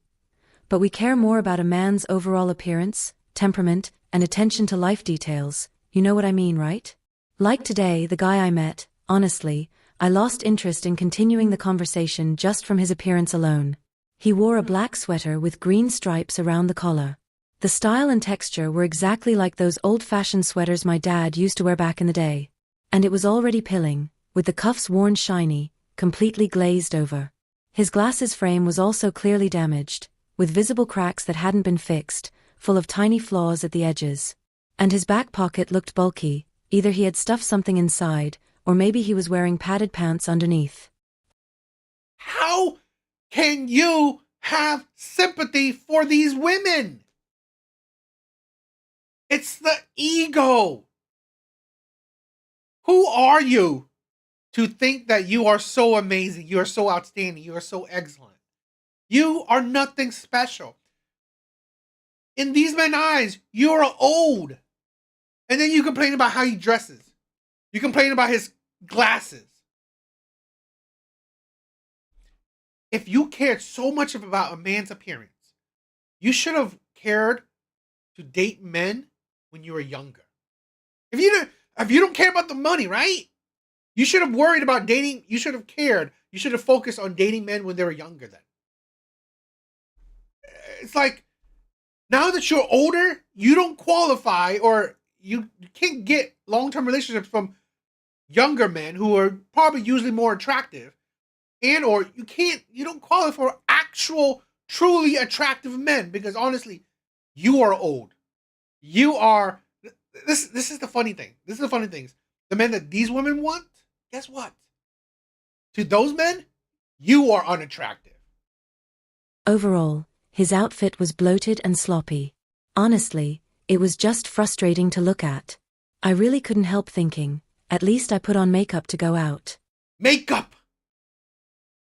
but we care more about a man's overall appearance, temperament, and attention to life details. You know what I mean, right? Like today, the guy I met, honestly, I lost interest in continuing the conversation just from his appearance alone. He wore a black sweater with green stripes around the collar. The style and texture were exactly like those old-fashioned sweaters my dad used to wear back in the day. And it was already pilling, with the cuffs worn shiny, completely glazed over. His glasses frame was also clearly damaged, with visible cracks that hadn't been fixed, full of tiny flaws at the edges. And his back pocket looked bulky, either he had stuffed something inside, or maybe he was wearing padded pants underneath.
How can you have sympathy for these women? It's the ego. Who are you to think that you are so amazing, you are so outstanding, you are so excellent? You are nothing special. In these men's eyes, you are old. And then you complain about how he dresses. You complain about his glasses. If you cared so much about a man's appearance, you should have cared to date men when you were younger. If you don't care about the money, right? You should have worried about dating. You should have cared. You should have focused on dating men when they were younger then. It's like, now that you're older, you don't qualify, or you can't get long-term relationships from younger men who are probably usually more attractive, and or you don't qualify for actual truly attractive men because honestly, you are old. You are this is the funny thing. This is the funny things. The men that these women want, guess what? To those men, you are unattractive.
Overall, his outfit was bloated and sloppy. Honestly, it was just frustrating to look at. I really couldn't help thinking, at least I put on makeup to go out.
Makeup!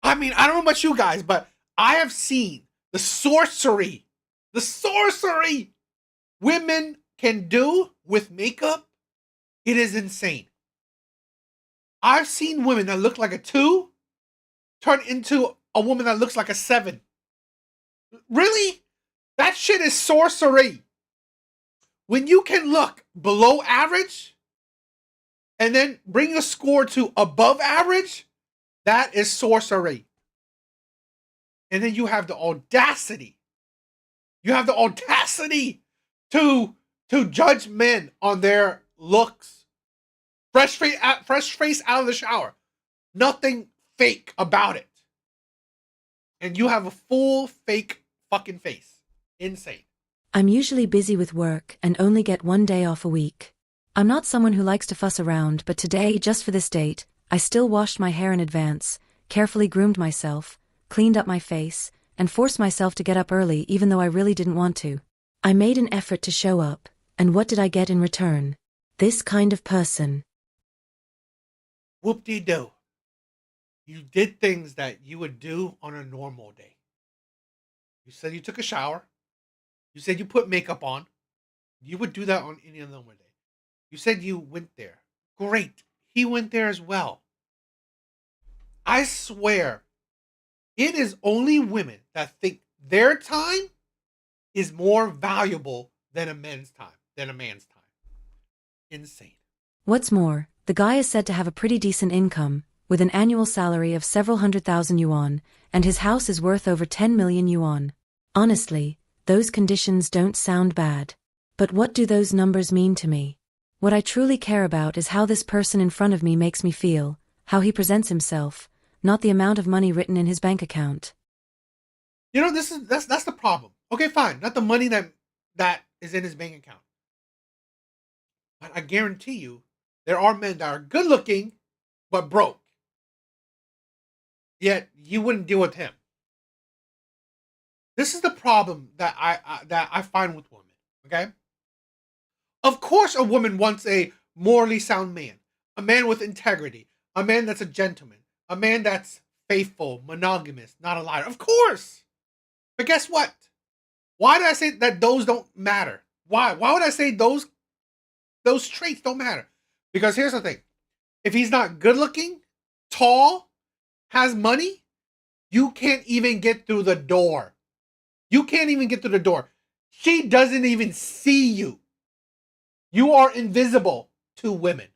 I mean, I don't know about you guys, but I have seen the sorcery women can do with makeup. It is insane. I've seen women that look like a 2 turn into a woman that looks like a 7. Really? That shit is sorcery. When you can look below average and then bring a score to above average, that is sorcery. And then you have the audacity. You have the audacity to judge men on their looks. Fresh face out of the shower. Nothing fake about it. And you have a full fake fucking face. Insane.
I'm usually busy with work and only get 1 day off a week. I'm not someone who likes to fuss around, but today, just for this date, I still washed my hair in advance, carefully groomed myself, cleaned up my face, and forced myself to get up early even though I really didn't want to. I made an effort to show up, and what did I get in return? This kind of person.
Whoop-de-doo. You did things that you would do on a normal day. You said you took a shower. You said you put makeup on. You would do that on any other normal day. You said you went there. Great. He went there as well. I swear, it is only women that think their time is more valuable than a man's time. Insane.
What's more, the guy is said to have a pretty decent income, with an annual salary of several 100,000 yuan, and his house is worth over 10 million yuan. Honestly, those conditions don't sound bad. But what do those numbers mean to me? What I truly care about is how this person in front of me makes me feel, how he presents himself, not the amount of money written in his bank account.
You know, that's the problem. Okay, fine. Not the money that is in his bank account. But I guarantee you, there are men that are good looking, but broke. Yet you wouldn't deal with him. This is the problem that I find with women. Okay. Of course, a woman wants a morally sound man, a man with integrity, a man that's a gentleman, a man that's faithful, monogamous, not a liar. Of course. But guess what? Why did I say that those don't matter? Why? Why would I say those traits don't matter? Because here's the thing. If he's not good looking, tall, has money, you can't even get through the door. You can't even get through the door. She doesn't even see you. You are invisible to women.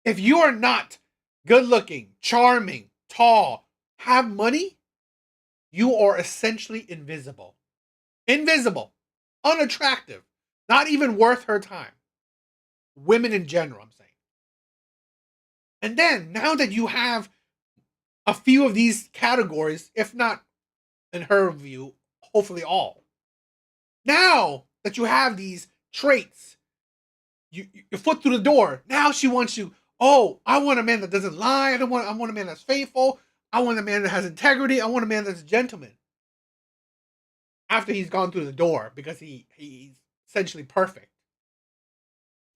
If you are not good looking, charming, tall, have money, you are essentially invisible. Invisible. Unattractive. Not even worth her time. Women in general, I'm saying. And then, now that you have a few of these categories, if not, in her view, hopefully all. Now that you have these traits, your foot through the door, now she wants you, oh, I want a man that doesn't lie. I want a man that's faithful. I want a man that has integrity. I want a man that's a gentleman. After he's gone through the door, because he's essentially perfect.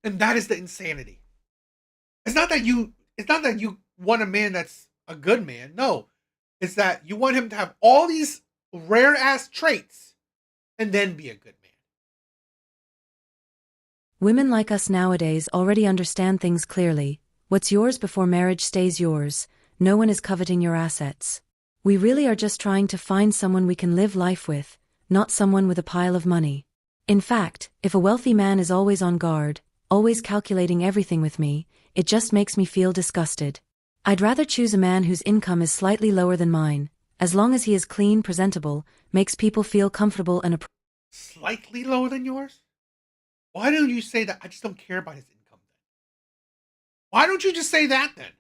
And that is the insanity. It's not that you want a man that's a good man. No. It's that you want him to have all these rare ass traits and then be a good man.
Women like us nowadays already understand things clearly. What's yours before marriage stays yours. No one is coveting your assets. We really are just trying to find someone we can live life with, not someone with a pile of money. In fact, if a wealthy man is always on guard, always calculating everything with me, it just makes me feel disgusted. I'd rather choose a man whose income is slightly lower than mine, as long as he is clean, presentable, makes people feel comfortable and
Slightly lower than yours? Why don't you say that? I just don't care about his income then. Why don't you just say that then?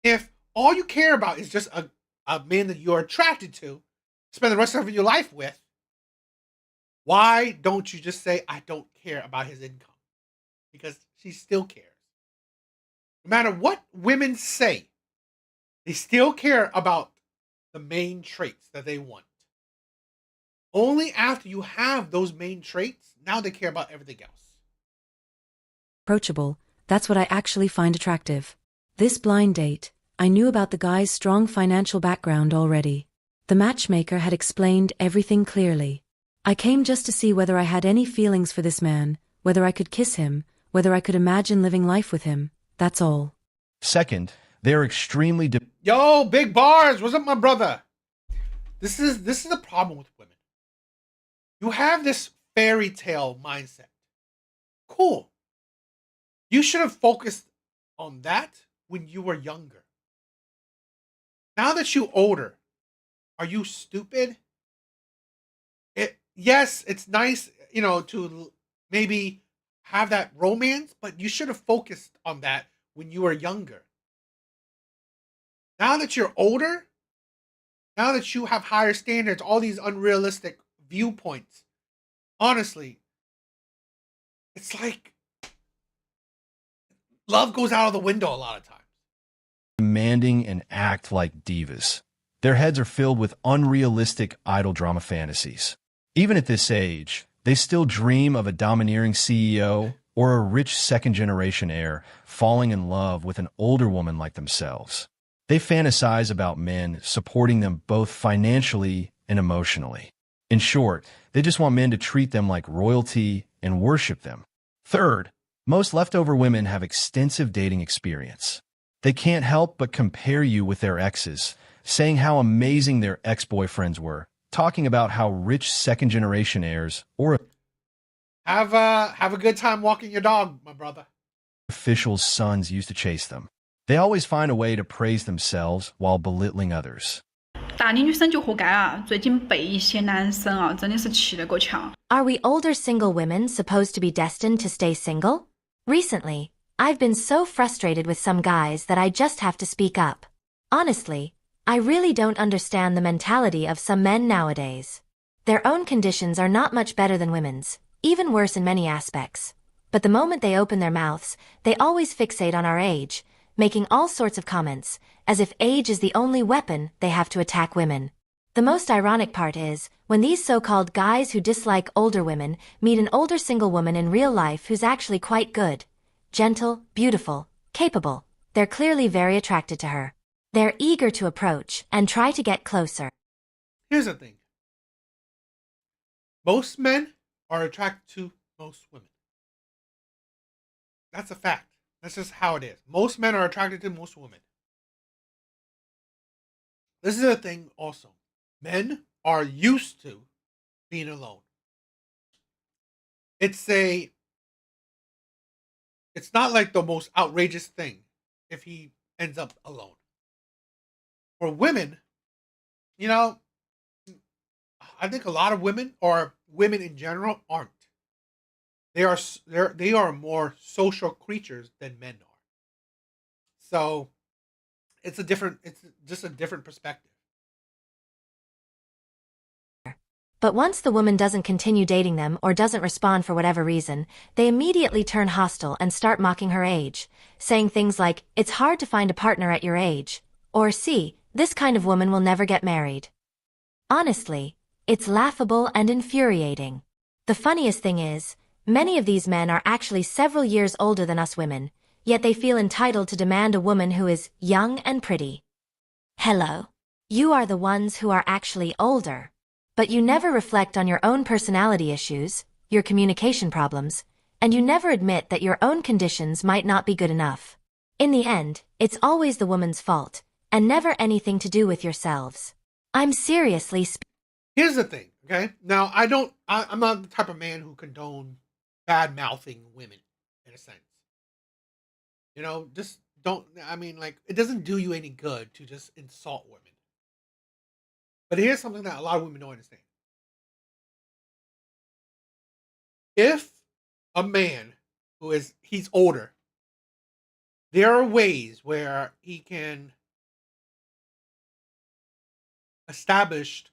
If all you care about is just a man that you're attracted to, spend the rest of your life with, why don't you just say, I don't care about his income? Because she still cares. No matter what women say, they still care about the main traits that they want. Only after you have those main traits, now they care about everything else.
Approachable, that's what I actually find attractive. This blind date, I knew about the guy's strong financial background already. The matchmaker had explained everything clearly. I came just to see whether I had any feelings for this man, whether I could kiss him, whether I could imagine living life with him, that's all.
Second, they are extremely
Yo, big bars, what's up, my brother? This is the problem with women. You have this fairy tale mindset. Cool. You should have focused on that when you were younger. Now that you're older, are you stupid? Yes, it's nice, to maybe have that romance, but you should have focused on that when you were younger. Now that you're older, now that you have higher standards, all these unrealistic viewpoints, honestly, it's like love goes out of the window a lot of times.
demanding and act like divas. Their heads are filled with unrealistic idol drama fantasies. Even at this age, they still dream of a domineering CEO or a rich second-generation heir falling in love with an older woman like themselves. They fantasize about men supporting them both financially and emotionally. In short, they just want men to treat them like royalty and worship them. Third, most leftover women have extensive dating experience. They can't help but compare you with their exes, saying how amazing their ex-boyfriends were, talking about how rich second-generation heirs or
Have a good time walking your dog, my brother.
officials' sons used to chase them. They always find a way to praise themselves while belittling others.
大龄女生就活该啊！最近被一些男生啊，真的是气得够呛。
Are we older single women supposed to be destined to stay single? Recently, I've been so frustrated with some guys that I just have to speak up. Honestly, I really don't understand the mentality of some men nowadays. Their own conditions are not much better than women's, even worse in many aspects. But the moment they open their mouths, they always fixate on our age, making all sorts of comments, as if age is the only weapon they have to attack women. The most ironic part is, when these so-called guys who dislike older women meet an older single woman in real life who's actually quite good, gentle, beautiful, capable, they're clearly very attracted to her. They're eager to approach and try to get closer.
Here's the thing. Most men are attracted to most women. That's a fact. That's just how it is. Most men are attracted to most women. This is a thing also. Men are used to being alone. It's not like the most outrageous thing if he ends up alone. For women, I think a lot of women, or women in general, aren't. They are more social creatures than men are. So it's just a different perspective.
But once the woman doesn't continue dating them or doesn't respond for whatever reason, they immediately turn hostile and start mocking her age, saying things like, "It's hard to find a partner at your age," or "See, this kind of woman will never get married." Honestly, it's laughable and infuriating. The funniest thing is, many of these men are actually several years older than us women, yet they feel entitled to demand a woman who is young and pretty. Hello. You are the ones who are actually older. But you never reflect on your own personality issues, your communication problems, and you never admit that your own conditions might not be good enough. In the end, it's always the woman's fault, and never anything to do with yourselves. I'm seriously
Here's the thing, okay? Now, I'm not the type of man who condone bad-mouthing women, in a sense. Just don't, it doesn't do you any good to just insult women. But here's something that a lot of women don't understand. If a man he's older, there are ways where he can establish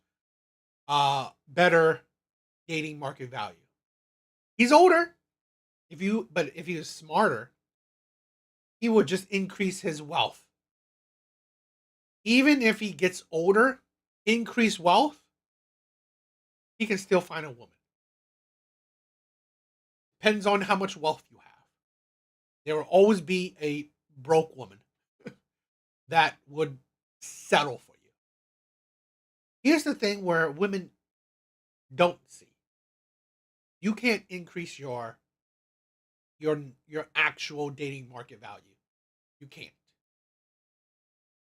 better dating market value. He's older. But if he was smarter, he would just increase his wealth. Even if he gets older, increase wealth, he can still find a woman. Depends on how much wealth you have. There will always be a broke woman that would settle for you. Here's the thing where women don't see. You can't increase your actual dating market value. You can't.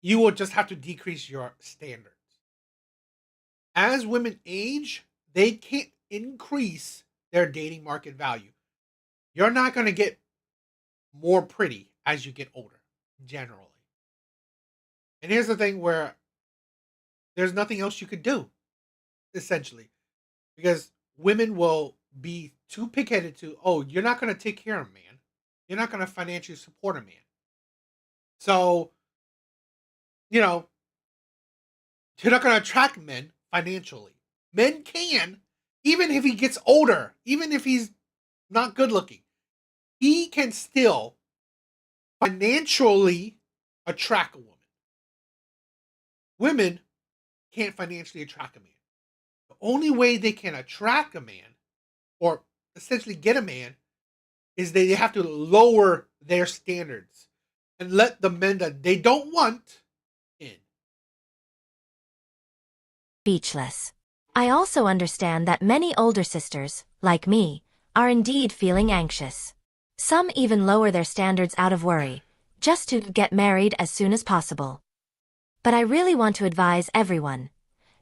You will just have to decrease your standards. As women age, they can't increase their dating market value. You're not going to get more pretty as you get older, generally. And here's the thing where there's nothing else you could do, essentially. Because women will be too pig-headed to, oh, you're not going to take care of a man. You're not going to financially support a man. So, you know, you're not going to attract men financially. Men can, even if he gets older, even if he's not good looking, he can still financially attract a woman. Women can't financially attract a man. The only way they can attract a man, or essentially get a man, is they have to lower their standards and let the men that they don't want in.
Speechless. I also understand that many older sisters, like me, are indeed feeling anxious. Some even lower their standards out of worry, just to get married as soon as possible. But I really want to advise everyone,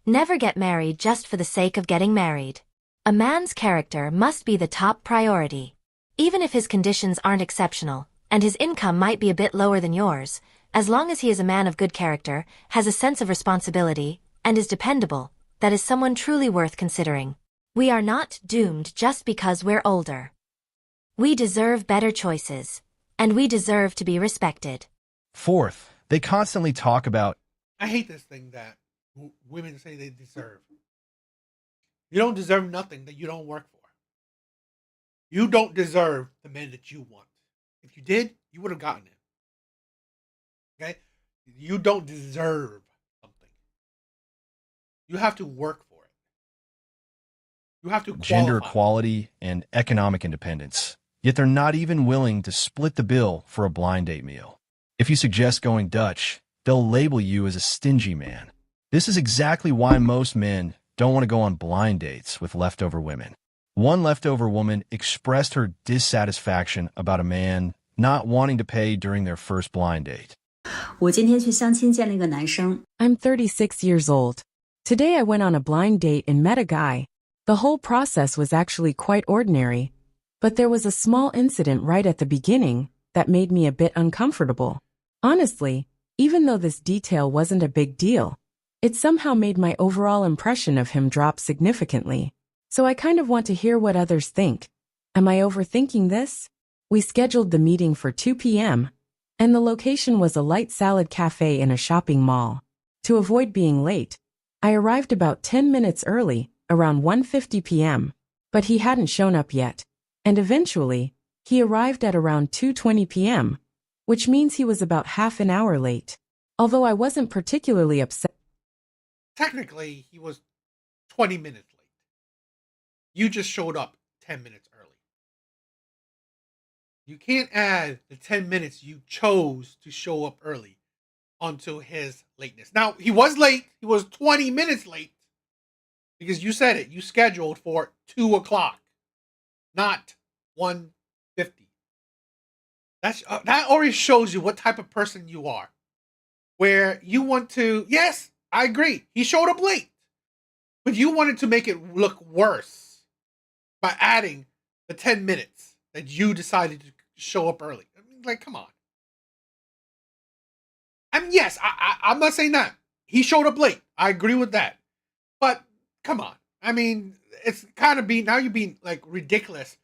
never get married just for the sake of getting married. A man's character must be the top priority. Even if his conditions aren't exceptional, and his income might be a bit lower than yours, as long as he is a man of good character, has a sense of responsibility, and is dependable, that is someone truly worth considering. We are not doomed just because we're older. We deserve better choices, and we deserve to be respected.
Fourth, they constantly talk about,
I hate this thing that women say they deserve. You don't deserve nothing that you don't work for. You don't deserve the men that you want. If you did, you would have gotten it. Okay? You don't deserve something. You have to work for it. You have to qualify.
gender equality and economic independence. Yet they're not even willing to split the bill for a blind date meal. If you suggest going Dutch, they'll label you as a stingy man. This is exactly why most men don't want to go on blind dates with leftover women. One leftover woman expressed her dissatisfaction about a man not wanting to pay during their first blind date.
我今天去相亲见了一个男生。
I'm 36 years old. Today I went on a blind date and met a guy. The whole process was actually quite ordinary, but there was a small incident right at the beginning that made me a bit uncomfortable. Honestly, even though this detail wasn't a big deal, it somehow made my overall impression of him drop significantly. So I kind of want to hear what others think. Am I overthinking this? We scheduled the meeting for 2 p.m., and the location was a light salad cafe in a shopping mall. To avoid being late, I arrived about 10 minutes early, around 1:50 p.m., but he hadn't shown up yet. And eventually, he arrived at around 2:20 p.m., which means he was about half an hour late. Although I wasn't particularly upset.
Technically, he was 20 minutes late. You just showed up 10 minutes early. You can't add the 10 minutes you chose to show up early onto his lateness. Now, he was late. He was 20 minutes late because you said it. You scheduled for 2 o'clock, not 1:50. That already shows you what type of person you are. Where you want to, yes, I agree. He showed up late. But you wanted to make it look worse by adding the 10 minutes that you decided to show up early. I mean, like, come on. I mean, yes, I'm not saying that. He showed up late. I agree with that. But, come on. I mean, it's kind of now you're being, like, ridiculous.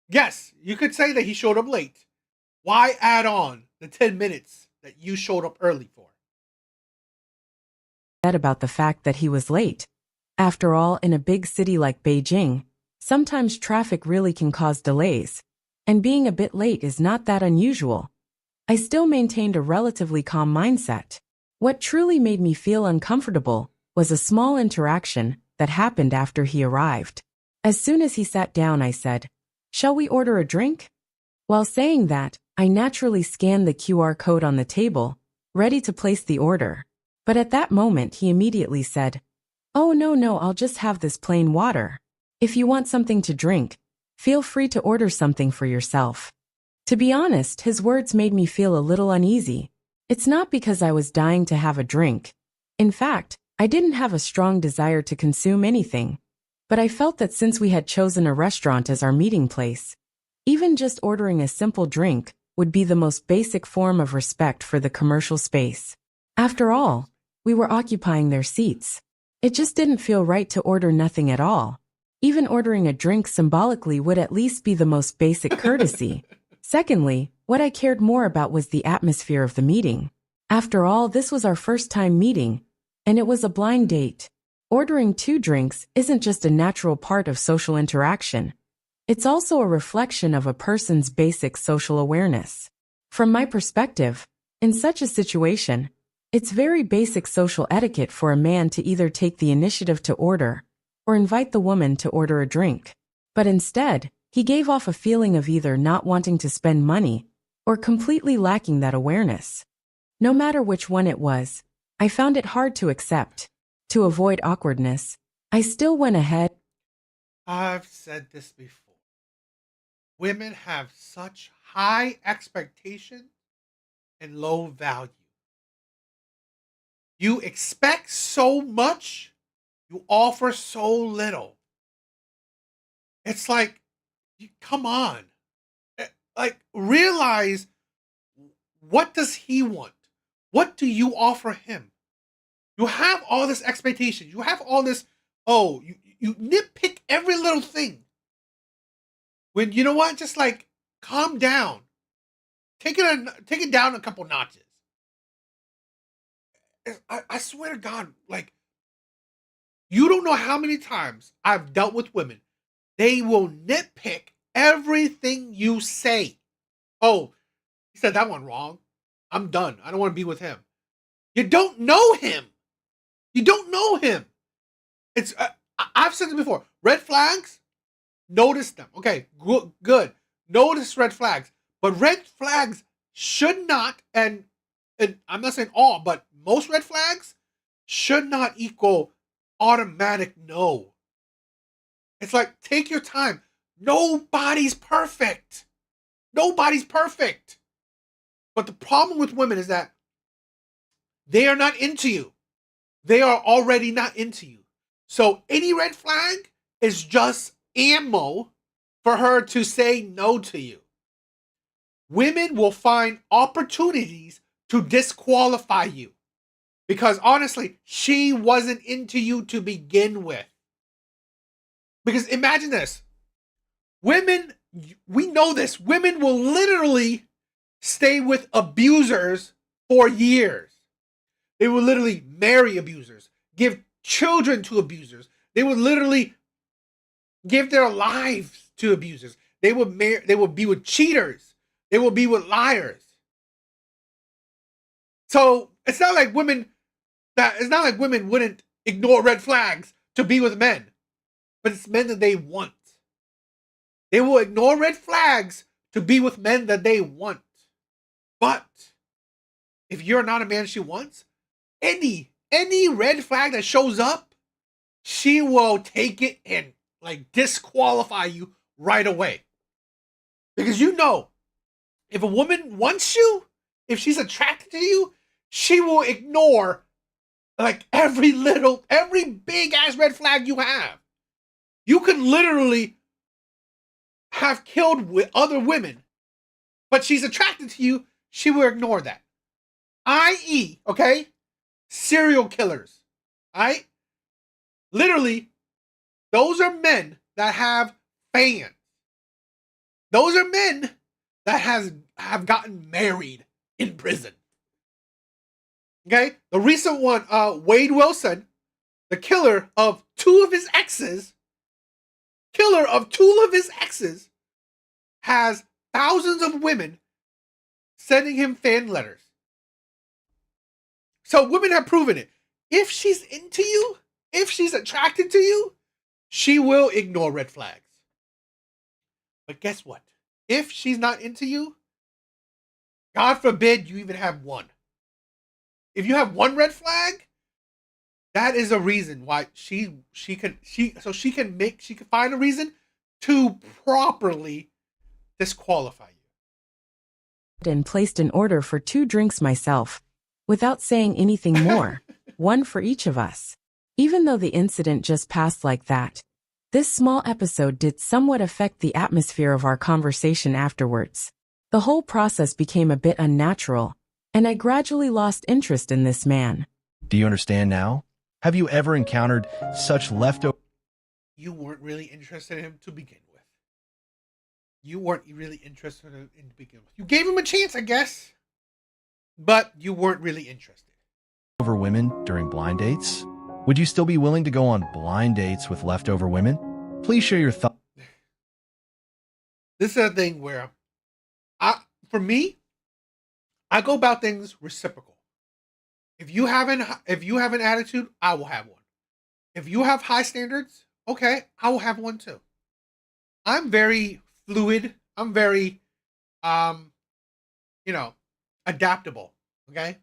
Yes, you could say that he showed up late. Why add on the 10 minutes that you showed up early for.
About the fact that he was late. After all, in a big city like Beijing, sometimes traffic really can cause delays, and being a bit late is not that unusual. I still maintained a relatively calm mindset. What truly made me feel uncomfortable was a small interaction that happened after he arrived. As soon as he sat down, I said, "Shall we order a drink?" While saying that, I naturally scanned the QR code on the table, ready to place the order. But at that moment, he immediately said, "Oh, no, I'll just have this plain water. If you want something to drink, feel free to order something for yourself." To be honest, his words made me feel a little uneasy. It's not because I was dying to have a drink. In fact, I didn't have a strong desire to consume anything. But I felt that since we had chosen a restaurant as our meeting place, even just ordering a simple drink would be the most basic form of respect for the commercial space. After all, we were occupying their seats. It just didn't feel right to order nothing at all. Even ordering a drink symbolically would at least be the most basic courtesy. Secondly, what I cared more about was the atmosphere of the meeting. After all, this was our first time meeting, and it was a blind date. Ordering 2 drinks isn't just a natural part of social interaction. It's also a reflection of a person's basic social awareness. From my perspective, in such a situation, it's very basic social etiquette for a man to either take the initiative to order or invite the woman to order a drink. But instead, he gave off a feeling of either not wanting to spend money or completely lacking that awareness. No matter which one it was, I found it hard to accept. To avoid awkwardness, I still went ahead.
I've said this before. Women have such high expectations and low value. You expect so much, you offer so little. It's like, come on. Like, realize, what does he want? What do you offer him? You have all this expectation. You have all this, you nitpick every little thing. When, you know what? Just like, calm down. Take it down a couple notches. I swear to God, like, you don't know how many times I've dealt with women. They will nitpick everything you say. Oh, he said that one wrong. I'm done. I don't want to be with him. You don't know him. You don't know him. It's I've said it before. Red flags, notice them. Okay, good. Notice red flags. But red flags should not, and I'm not saying all, but most red flags should not equal automatic no. It's like, take your time. Nobody's perfect. Nobody's perfect. But the problem with women is that they are not into you. They are already not into you. So any red flag is just ammo for her to say no to you. Women will find opportunities to disqualify you. Because honestly, she wasn't into you to begin with. Because imagine this. Women, we know this. Women will literally stay with abusers for years. They will literally marry abusers, give children to abusers. They would literally give their lives to abusers. They would be with cheaters. They will be with liars. So it's not like women wouldn't ignore red flags to be with men, but it's men that they want. They will ignore red flags to be with men that they want. But if you're not a man she wants, any red flag that shows up, she will take it and like disqualify you right away. Because you know, if a woman wants you, if she's attracted to you, she will ignore like every big ass red flag you have. You could literally have killed with other women, but she's attracted to you, she will ignore that. I.e., okay, serial killers. Alright? Literally, those are men that have fans. Those are men that have gotten married in prison. Okay? The recent one, Wade Wilson, the killer of two of his exes, has thousands of women sending him fan letters. So women have proven it. If she's into you, if she's attracted to you, she will ignore red flags. But guess what? If she's not into you, God forbid you even have one. If you have one red flag, that is a reason why she can find a reason to properly disqualify you.
And placed an order for 2 drinks myself, without saying anything more, one for each of us. Even though the incident just passed like that, this small episode did somewhat affect the atmosphere of our conversation afterwards. The whole process became a bit unnatural, and I gradually lost interest in this man.
Do you understand now? Have you ever encountered such leftover?
You weren't really interested in him to begin with. You gave him a chance, I guess, but you weren't really interested.
Over women during blind dates? Would you still be willing to go on blind dates with leftover women? Please share your thoughts.
This is a thing where, for me, I go about things reciprocal. If you have an attitude, I will have one. If you have high standards, okay, I will have one too. I'm very fluid. I'm very, adaptable. Okay.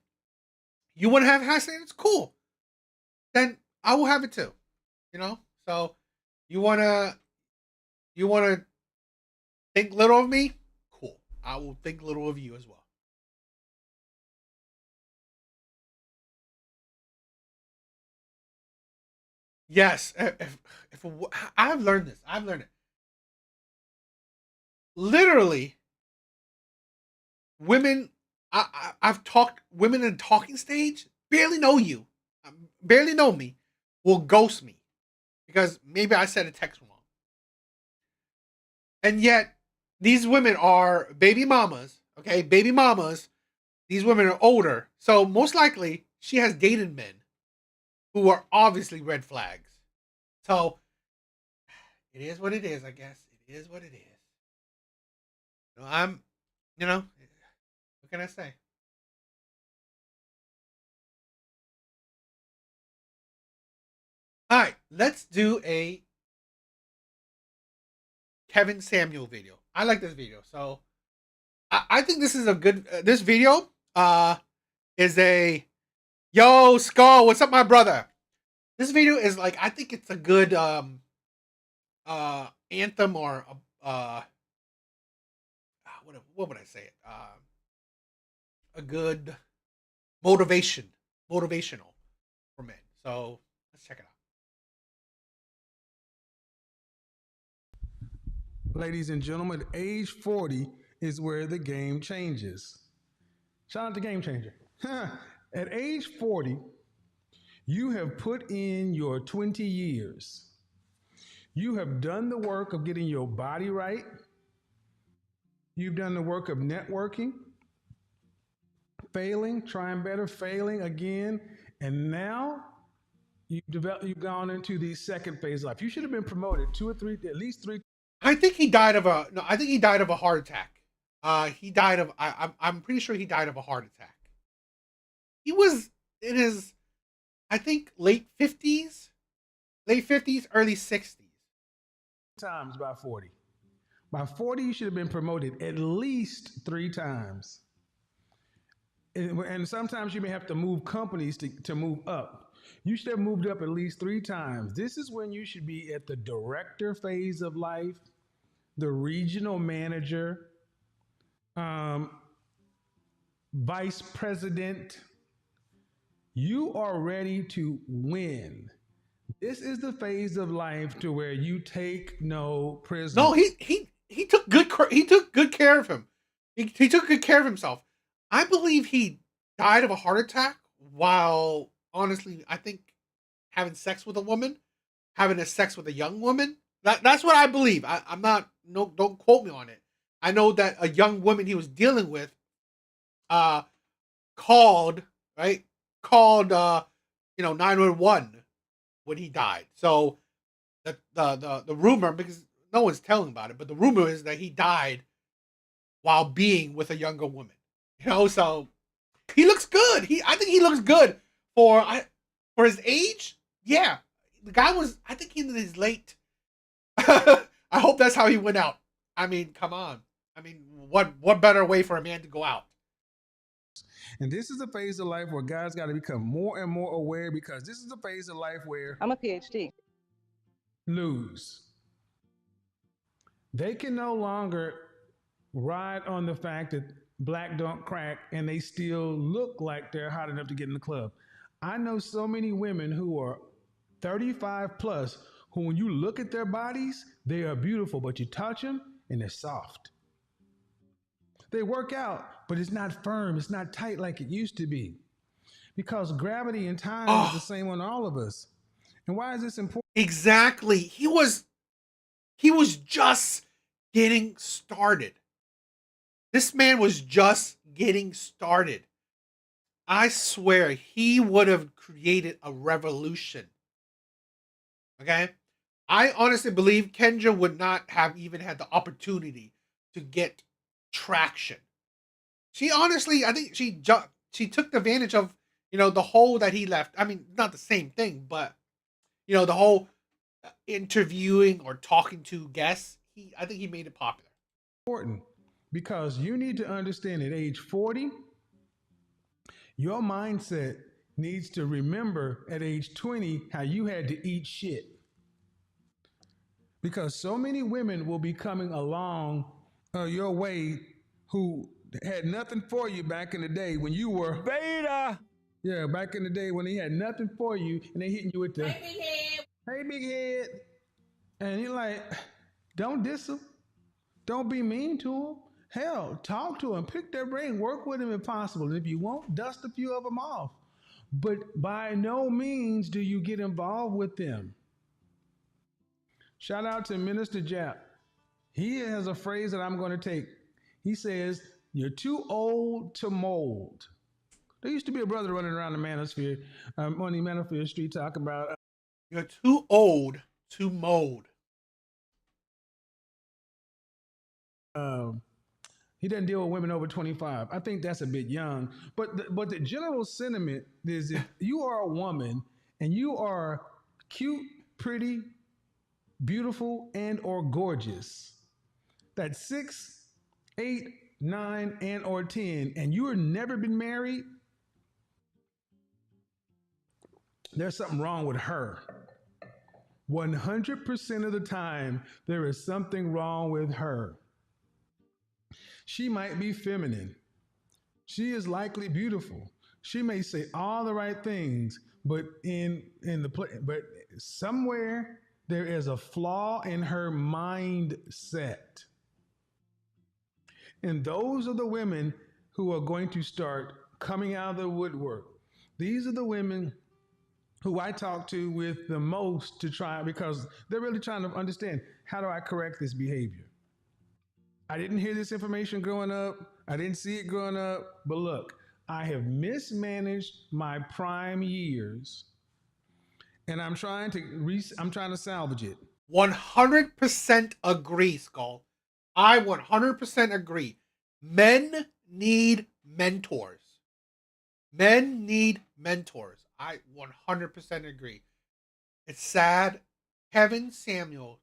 You want to have high standards? Cool. Then I will have it too. So you wanna think little of me? Cool. I will think little of you as well. Yes, if I've learned this. I've learned it. Literally, women. I've talked women in talking stage barely know you, barely know me, will ghost me because maybe I said a text wrong. And yet, these women are baby mamas. Okay, baby mamas. These women are older, so most likely she has dated men who are obviously red flags. So it is what it is, I guess. It is what it is. What can I say? All right, let's do a Kevin Samuel video. I like this video. So I think this is a good, this video is a, yo, Skull, what's up, my brother? This video is like, I think it's a good anthem or what would I say it? A good motivational for men. So let's check it out.
Ladies and gentlemen, age 40 is where the game changes. Shout out to Game Changer. At age 40, you have put in your 20 years. You have done the work of getting your body right. You've done the work of networking, failing, trying better, failing again, and now you've gone into the second phase of life. You should have been promoted 2 or 3, at least 3.
I think he died of a heart attack. I'm pretty sure he died of a heart attack. He was in his, I think, late 50s, early 60s.
Times by 40. By 40, you should have been promoted at least 3 times. And sometimes you may have to move companies to move up. You should have moved up at least 3 times. This is when you should be at the director phase of life, the regional manager, vice president. You are ready to win. This is the phase of life to where you take no prisoners.
No, he took good care of him. He took good care of himself. I believe he died of a heart attack while, honestly, I think having sex with a woman, having a sex with a young woman. That's what I believe. I'm not, don't quote me on it. I know that a young woman he was dealing with called, right? Called 911 when he died. So the rumor, because no one's telling about it, but the rumor is that he died while being with a younger woman. So he looks good. I think he looks good for his age. Yeah. The guy was, I think, in his late. I hope that's how he went out. I mean, come on. I mean, what better way for a man to go out?
And this is a phase of life where guys got to become more and more aware, because this is a phase of life where
I'm a PhD.
Lose. They can no longer ride on the fact that black don't crack and they still look like they're hot enough to get in the club. I know so many women who are 35 plus who, when you look at their bodies, they are beautiful, but you touch them and they're soft. They work out, but it's not firm. It's not tight like it used to be, because gravity and time is the same on all of us. And why is this important?
Exactly. He was just getting started. This man was just getting started. I swear he would have created a revolution. Okay? I honestly believe Kendra would not have even had the opportunity to get traction. She honestly, I think she took advantage of, the hole that he left. I mean, not the same thing, but the whole interviewing or talking to guests. I think he made it popular.
Important, because you need to understand at age 40, your mindset needs to remember at age 20 how you had to eat shit. Because so many women will be coming along your way who had nothing for you back in the day when you were beta. Yeah, back in the day when they had nothing for you and they hitting you with the hey big head. And you're like, don't diss them. Don't be mean to them. Hell, talk to them, pick their brain, work with them if possible. And if you won't, dust a few of them off. But by no means do you get involved with them. Shout out to Minister Jap. He has a phrase that I'm going to take. He says, you're too old to mold. There used to be a brother running around the Manosphere, on the Manosphere Street talking about,
you're too old to mold.
He doesn't deal with women over 25. I think that's a bit young. But the general sentiment is, if you are a woman and you are cute, pretty, beautiful, and or gorgeous, that's 6, 8, 9, and or 10, and you have never been married, there's something wrong with her. 100% of the time, there is something wrong with her. She might be feminine. She is likely beautiful. She may say all the right things, but but somewhere there is a flaw in her mindset. And those are the women who are going to start coming out of the woodwork. These are the women who I talk to with the most to try, because they're really trying to understand, how do I correct this behavior? I didn't hear this information growing up. I didn't see it growing up. But look, I have mismanaged my prime years, and I'm trying to salvage it.
100% agree, Skull. I 100% agree. Men need mentors. Men need mentors. I 100% agree. It's sad. Kevin Samuels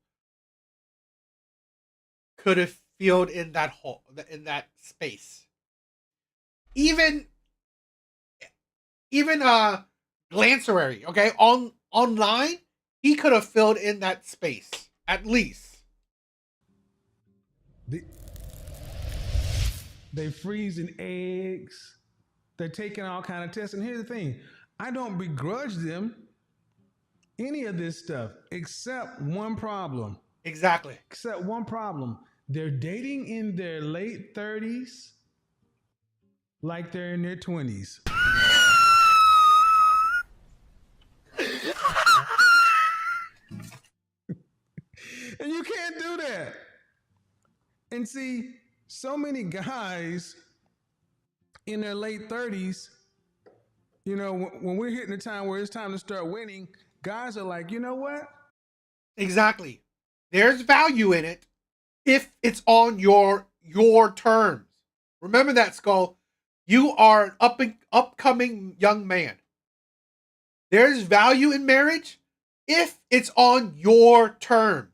could have filled in that hole, in that space. Even Glancery, okay, online, he could have filled in that space at least.
They freezing eggs. They're taking all kind of tests. And here's the thing, I don't begrudge them any of this stuff, except one problem.
Exactly.
Except one problem. They're dating in their late 30s like they're in their 20s. And you can't do that. And see, so many guys in their late 30s, you know, when we're hitting the time where it's time to start winning, guys are like, you know what?
Exactly. There's value in it if it's on your terms. Remember that, Skull. You are an upcoming young man. There's value in marriage if it's on your terms.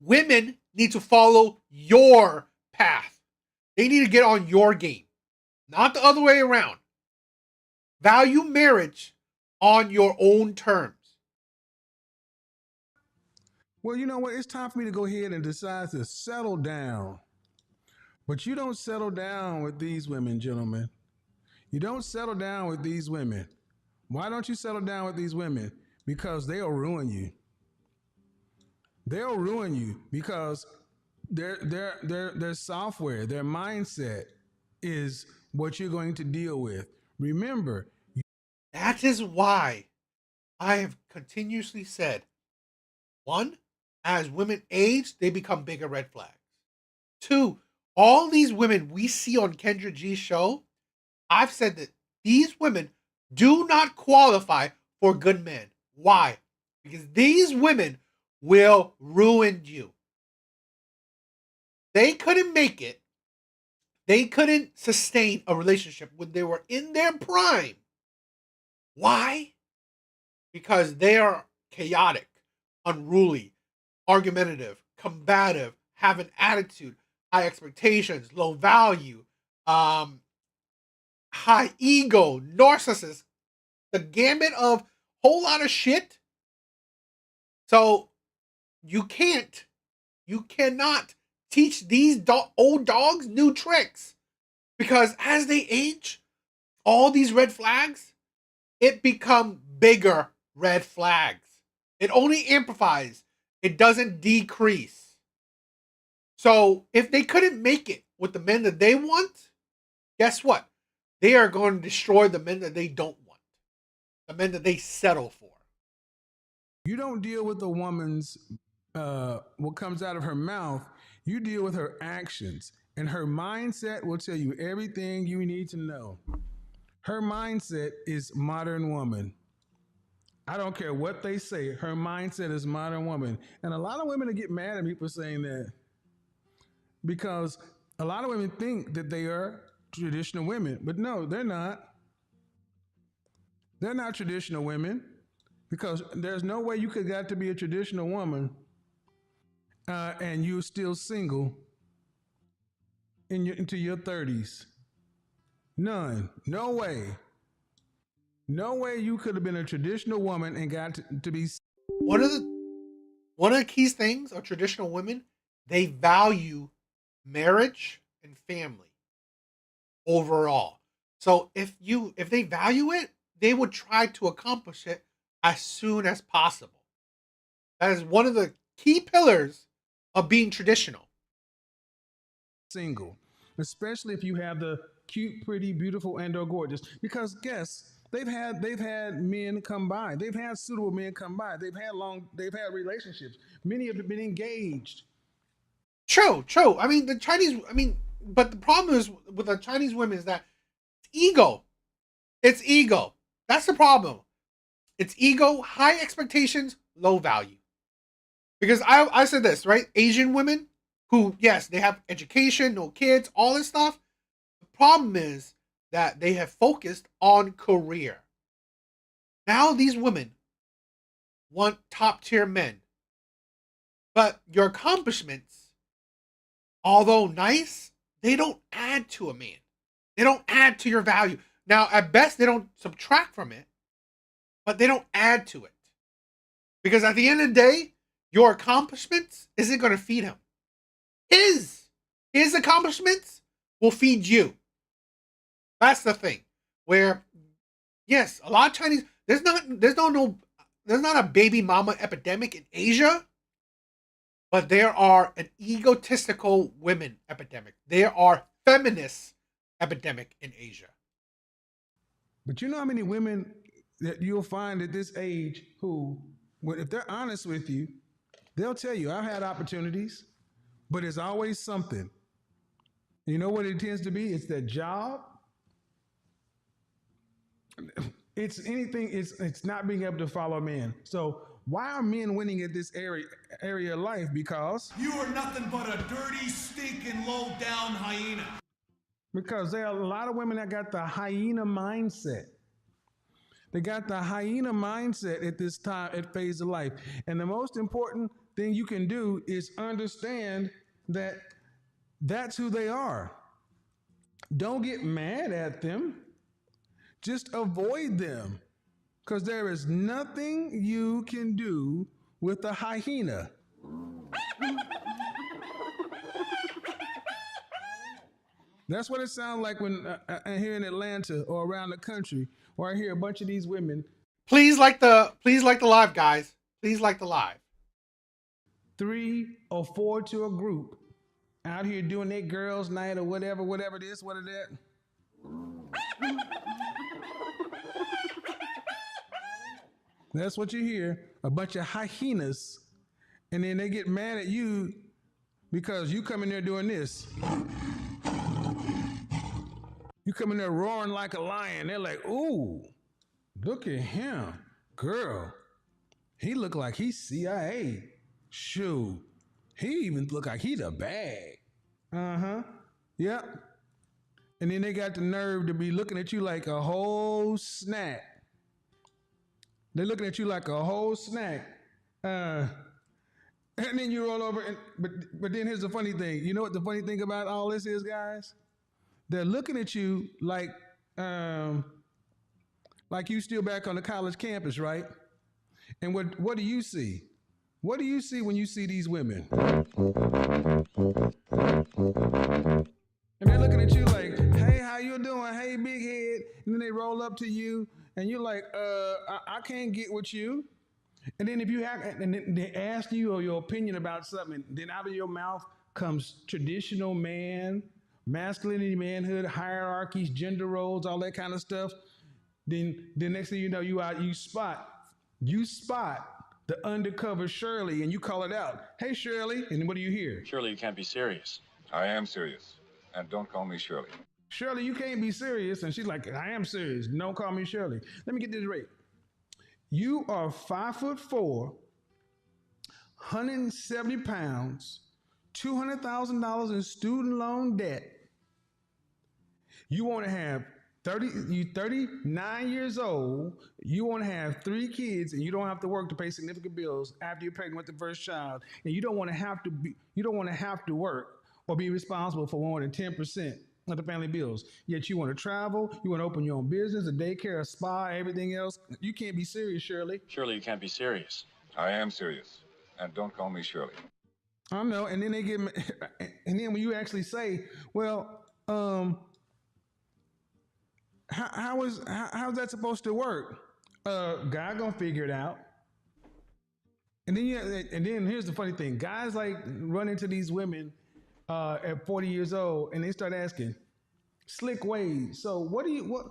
Women need to follow your path. They need to get on your game, not the other way around. Value marriage on your own terms.
Well, you know what? It's time for me to go ahead and decide to settle down. But you don't settle down with these women, gentlemen. You don't settle down with these women. Why don't you settle down with these women? Because they'll ruin you. They'll ruin you because their software, their mindset is what you're going to deal with. Remember,
that is why I have continuously said, one, as women age, they become bigger red flags. Two, all these women we see on Kendra G's show, I've said that these women do not qualify for good men. Why? Because these women will ruin you. They couldn't make it. They couldn't sustain a relationship when they were in their prime. Why? Because they are chaotic, unruly, argumentative, combative, have an attitude, high expectations, low value, high ego, narcissist, the gambit of whole lot of shit. So you cannot teach these old dogs new tricks, because as they age, all these red flags, it become bigger red flags. It only amplifies. It doesn't decrease. So if they couldn't make it with the men that they want, guess what? They are going to destroy the men that they don't want, the men that they settle for.
You don't deal with a woman's what comes out of her mouth. You deal with her actions, and her mindset will tell you everything you need to know. Her mindset is modern woman. I don't care what they say. Her mindset is modern woman. And a lot of women get mad at me for saying that, because a lot of women think that they are traditional women, but no, they're not. They're not traditional women, because there's no way you could got to be a traditional woman and you're still single into your 30s. None. No way. No way you could have been a traditional woman and got to be.
One of the key things of traditional women, they value marriage and family overall. So if they value it, they would try to accomplish it as soon as possible. That is one of the key pillars of being traditional.
Single, especially if you have the cute, pretty, beautiful, and/or gorgeous. Because guess they've had men come by. They've had suitable men come by. They've had relationships. Many have been engaged.
True. I mean, but the problem is with the Chinese women is that ego. It's ego. That's the problem. It's ego, high expectations, low value. Because I said this, right? Asian women who, yes, they have education, no kids, all this stuff. The problem is that they have focused on career. Now these women want top tier men. But your accomplishments, although nice, they don't add to a man. They don't add to your value. Now, at best, they don't subtract from it, but they don't add to it. Because at the end of the day, your accomplishments isn't going to feed him. His accomplishments will feed you. That's the thing. Where, yes, a lot of Chinese, there's not a baby mama epidemic in Asia, but there are an egotistical women epidemic. There are feminist epidemic in Asia.
But you know how many women that you'll find at this age who, if they're honest with you, they'll tell you, I've had opportunities, but it's always something. You know what it tends to be? It's that job. It's anything. It's not being able to follow men. So why are men winning at this area of life? Because
you are nothing but a dirty, stinking, low-down hyena.
Because there are a lot of women that got the hyena mindset. They got the hyena mindset at this time, at phase of life. And the most important thing you can do is understand that that's who they are. Don't get mad at them. Just avoid them. Because there is nothing you can do with a hyena. That's what it sounds like when here in Atlanta or around the country, where I hear a bunch of these women.
Please like the live, guys. Please like the live.
3 or 4 to a group out here doing their girls' night or whatever it is, what it is. That's what you hear, a bunch of hyenas, and then they get mad at you because you come in there doing this. You come in there roaring like a lion. They're like, ooh, look at him. Girl, he look like he's CIA. Shoot, he even look like he the bag. Uh-huh, yep. And then they got the nerve to be looking at you like a whole snack. They're looking at you like a whole snack. And then you roll over, but then here's the funny thing. You know what the funny thing about all this is, guys? They're looking at you like you still back on the college campus, right? And what do you see? What do you see when you see these women? And they're looking at you like, hey, how you doing? Hey, big head. And then they roll up to you and you're like, I can't get with you. And then if you have, and then they ask you or your opinion about something, then out of your mouth comes traditional man, masculinity, manhood, hierarchies, gender roles, all that kind of stuff. Then the next thing you know, you spot the undercover Shirley and you call it out. Hey, Shirley. And what do you hear?
Shirley, you can't be serious. I am serious. And don't call me Shirley.
Shirley, you can't be serious. And she's like, I am serious. Don't call me Shirley. Let me get this right. You are 5'4", 170 pounds, $200,000 in student loan debt. You want to have 39 years old. You want to have 3 kids, and you don't have to work to pay significant bills after you're pregnant with the first child. And you don't want to have to work or be responsible for more than 10% of the family bills. Yet you want to travel, you want to open your own business, a daycare, a spa, everything else. You can't be serious, Shirley.
Shirley, you can't be serious.
I am serious. And don't call me Shirley.
I know. And then and then when you actually say, well, how's that supposed to work? Guy gonna figure it out. And then here's the funny thing. Guys like run into these women at 40 years old and they start asking, Slick Wade, so are you on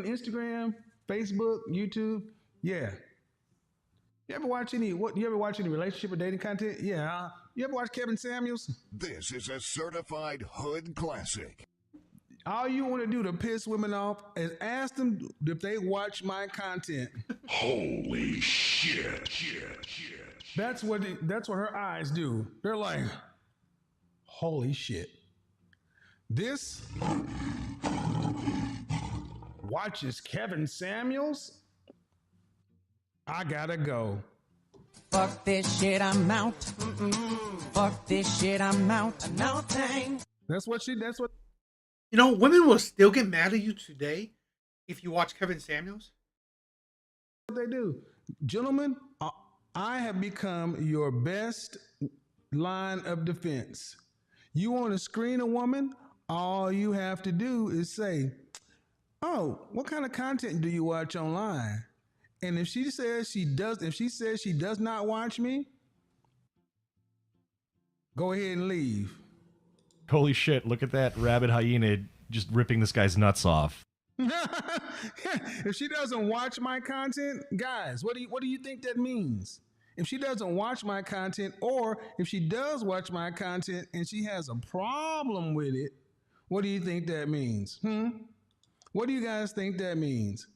Instagram, Facebook, YouTube? Yeah. You ever watch any relationship or dating content? Yeah. You ever watch Kevin Samuels?
This is a certified hood classic.
All you want to do to piss women off is ask them if they watch my content.
Holy shit.
That's what her eyes do. They're like, holy shit. This watches Kevin Samuels? I gotta go.
Fuck this shit, I'm out. Fuck this shit, I'm out. No thanks.
That's what.
You know, women will still get mad at you today if you watch Kevin Samuels.
What they do. Gentlemen, I have become your best line of defense. You want to screen a woman? All you have to do is say, oh, what kind of content do you watch online? And if she says she does not watch me, go ahead and leave.
Holy shit, look at that rabid hyena just ripping this guy's nuts off.
If she doesn't watch my content, guys, what do you think that means? if she doesn't watch my content, or if she does watch my content and she has a problem with it, what do you think that means? What do you guys think that means?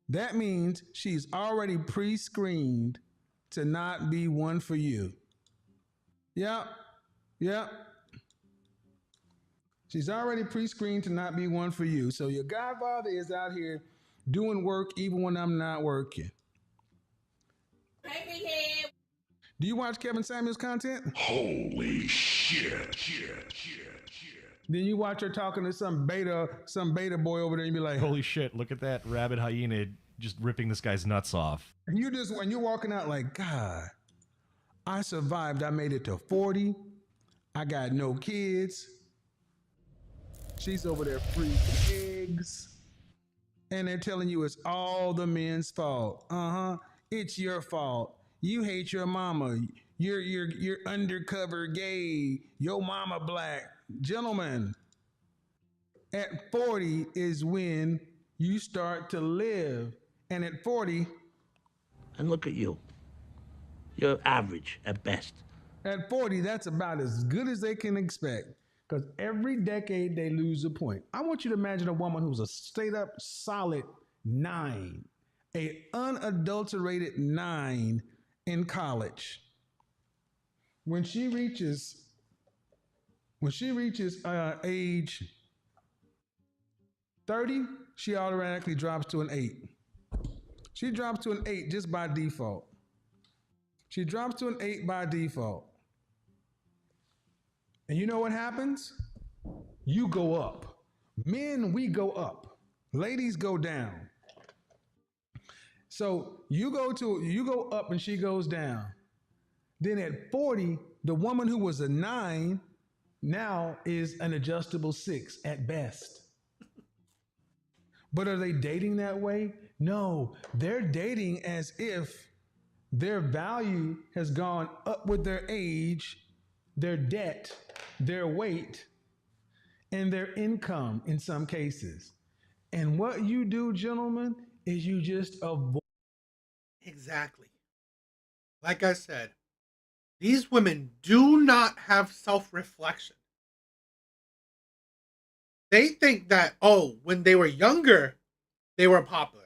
That means she's already pre-screened to not be one for you. Yep. She's already pre-screened to not be one for you. So your godfather is out here doing work even when I'm not working. Do you watch Kevin Samuels content?
Holy shit.
Then you watch her talking to some beta boy over there and be like,
Holy shit, look at that rabid hyena just ripping this guy's nuts off.
and when you're walking out like, God, I survived. I made it to 40. I got no kids. She's over there freezing eggs. And they're telling you it's all the men's fault. It's your fault. You hate your mama. You're undercover gay. Your mama black. Gentlemen, at 40 is when you start to live. And at 40,
and look at you. You're average at best.
At 40, that's about as good as they can expect. Because every decade they lose a point. I want you to imagine a woman who's a straight up solid 9, a unadulterated 9 in college. When she reaches age 30, she automatically drops to an 8. She drops to an 8 just by default. She drops to an 8 by default. And you know what happens? You go up. Men, we go up. Ladies go down. So you go up and she goes down. Then at 40, the woman who was a 9 now is an adjustable 6 at best. But are they dating that way? No, they're dating as if their value has gone up with their age, their debt, their weight, and their income in some cases. And what you do, gentlemen, is you just avoid.
Exactly. Like I said, these women do not have self-reflection. They think that, when they were younger, they were popular.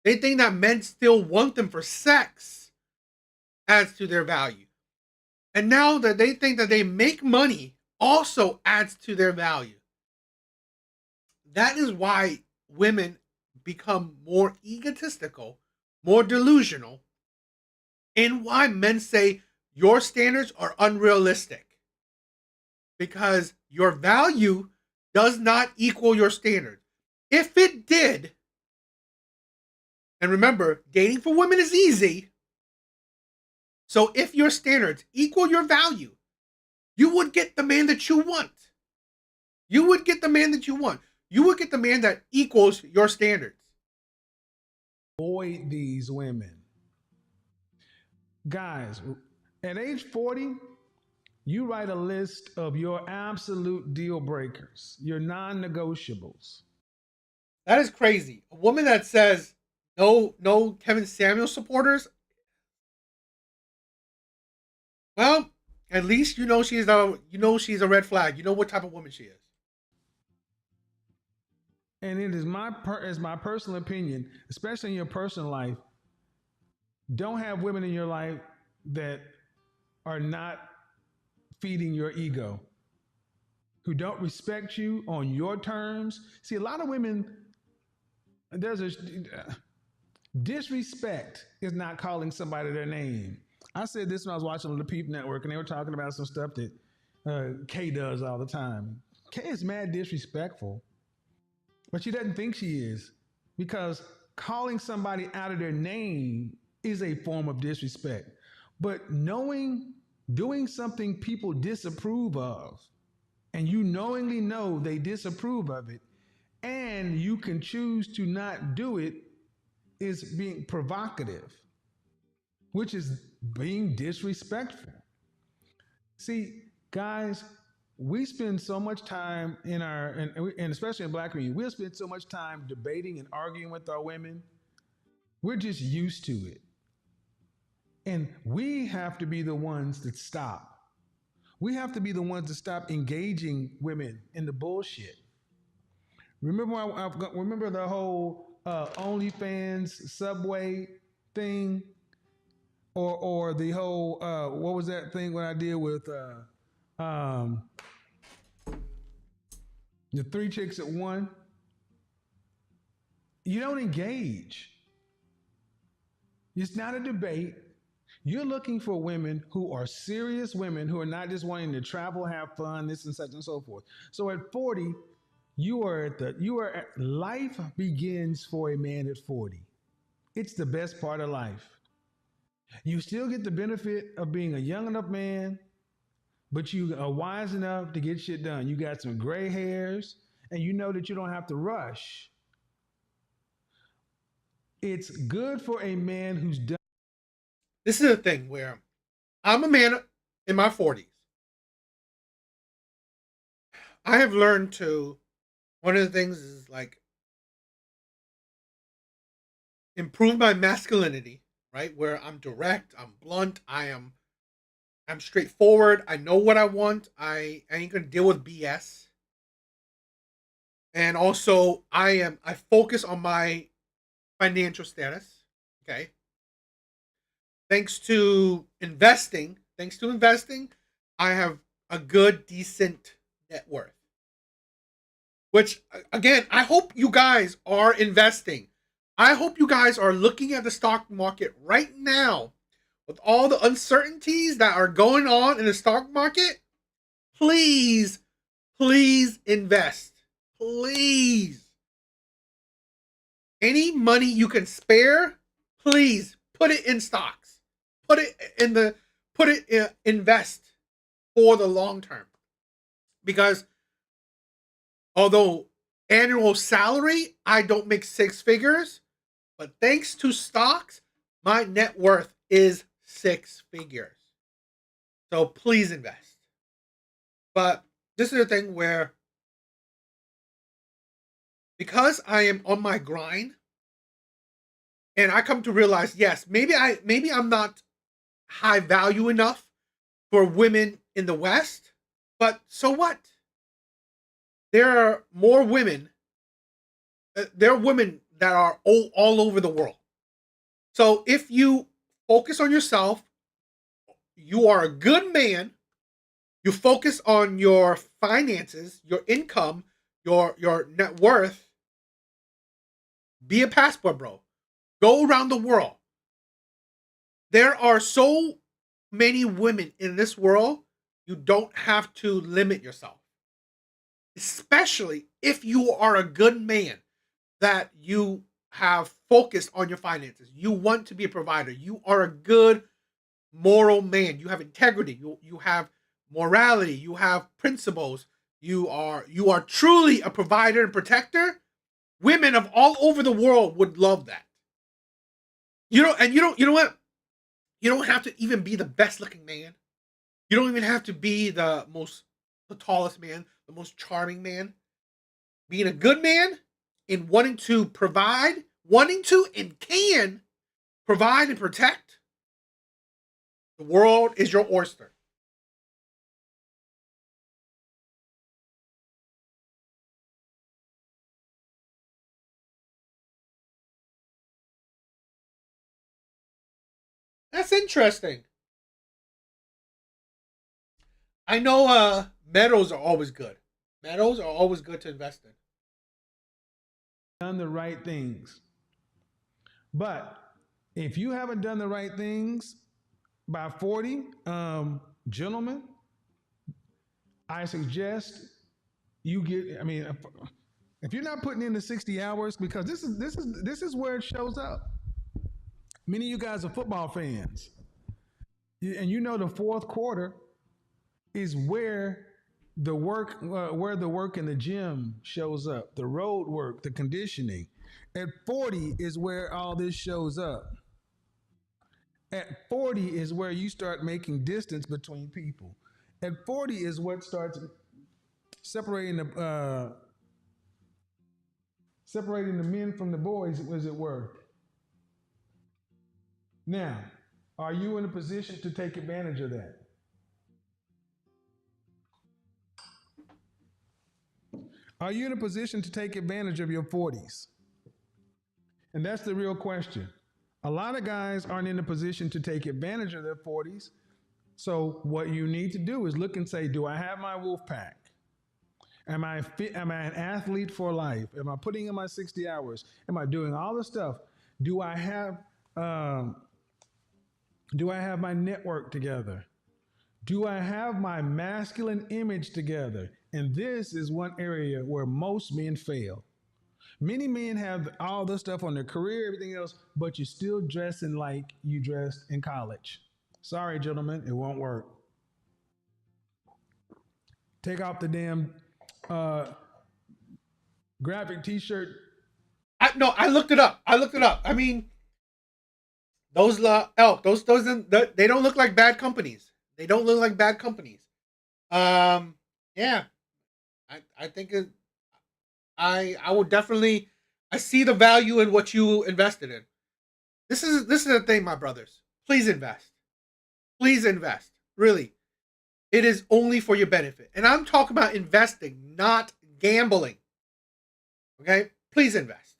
They think that men still want them for sex adds to their value. And now that they think that they make money also adds to their value. That is why women become more egotistical, more delusional, and why men say your standards are unrealistic. Because your value does not equal your standards. If it did, and remember, dating for women is easy. So if your standards equal your value, you would get the man that you want. You would get the man that you want. You would get the man that equals your standards.
Avoid these women. Guys, at age 40, you write a list of your absolute deal breakers, your non-negotiables.
That is crazy. A woman that says no Kevin Samuels supporters. Well, at least you know she's a red flag. You know what type of woman she is.
And it is my personal opinion, especially in your personal life, don't have women in your life that are not feeding your ego, who don't respect you on your terms. See, a lot of women, disrespect is not calling somebody their name. I said this when I was watching the Peep Network, and they were talking about some stuff that Kay does all the time. Kay is mad disrespectful, but she doesn't think she is, because calling somebody out of their name is a form of disrespect. But doing something people disapprove of, and you knowingly know they disapprove of it, and you can choose to not do it, is being provocative, which is being disrespectful. See, guys, we spend so much time and especially in Black community, we'll spend so much time debating and arguing with our women. We're just used to it. And we have to be the ones that stop. We have to be the ones to stop engaging women in the bullshit. Remember the whole OnlyFans Subway thing, or the whole what was that thing when I did with the 3 chicks at one? You don't engage. It's not a debate. You're looking for women who are serious women who are not just wanting to travel, have fun, this and such and so forth. So at 40, life begins for a man at 40. It's the best part of life. You still get the benefit of being a young enough man, but you are wise enough to get shit done. You got some gray hairs, and you know that you don't have to rush. It's good for a man who's done.
This is a thing where I'm a man in my 40s. I have learned to, one of the things is like improve my masculinity, right? Where I'm direct, I'm blunt, I'm straightforward. I know what I want. I ain't gonna deal with BS. And also I focus on my financial status. Okay. Thanks to investing, I have a good, decent net worth. Which, again, I hope you guys are investing. I hope you guys are looking at the stock market right now with all the uncertainties that are going on in the stock market. Please, please invest. Please. Any money you can spare, please put it in stocks. Invest for the long term. Because although annual salary, I don't make 6 figures, but thanks to stocks, my net worth is 6 figures. So please invest. But this is a thing where, because I am on my grind, and I come to realize, yes, maybe I'm not high value enough for women in the West, but so what? There are more women. There are women that are all over the world. So if you focus on yourself, you are a good man. You focus on your finances, your income, your net worth. Be a passport bro. Go around the world. There are so many women in this world, you don't have to limit yourself. Especially if you are a good man, that you have focused on your finances. You want to be a provider. You are a good moral man. You have integrity. You have morality. You have principles. You are truly a provider and protector. Women of all over the world would love that. You know what? You don't have to even be the best looking man. You don't even have to be the tallest man, the most charming man. Being a good man and wanting to provide, and can provide and protect, the world is your oyster. That's interesting. I know metals are always good. Metals are always good to invest in.
Done the right things. But if you haven't done the right things by 40, gentlemen, I suggest you get, if you're not putting in the 60 hours, because this is where it shows up. Many of you guys are football fans. And you know the fourth quarter is where the work in the gym shows up, the road work, the conditioning. At 40 is where all this shows up. At 40 is where you start making distance between people. At 40 is what starts separating the men from the boys, as it were. Now, Are you in a position to take advantage of that? Are you in a position to take advantage of your 40s? And that's the real question. A lot of guys aren't in a position to take advantage of their 40s. So what you need to do is look and say, do I have my wolf pack? Am I fit? Am I an athlete for life? Am I putting in my 60 hours? Am I doing all the stuff? Do I have my network together? Do I have my masculine image together? And this is one area where most men fail. Many men have all this stuff on their career, everything else, but you're still dressing like you dressed in college. Sorry, gentlemen, it won't work. Take off the damn graphic t-shirt.
I looked it up. I mean, those elk, those they don't look like bad companies. They don't look like bad companies. Yeah, I think I would definitely. I see the value in what you invested in. This is the thing, my brothers. Please invest. Please invest. Really, it is only for your benefit, and I'm talking about investing, not gambling. Okay, please invest.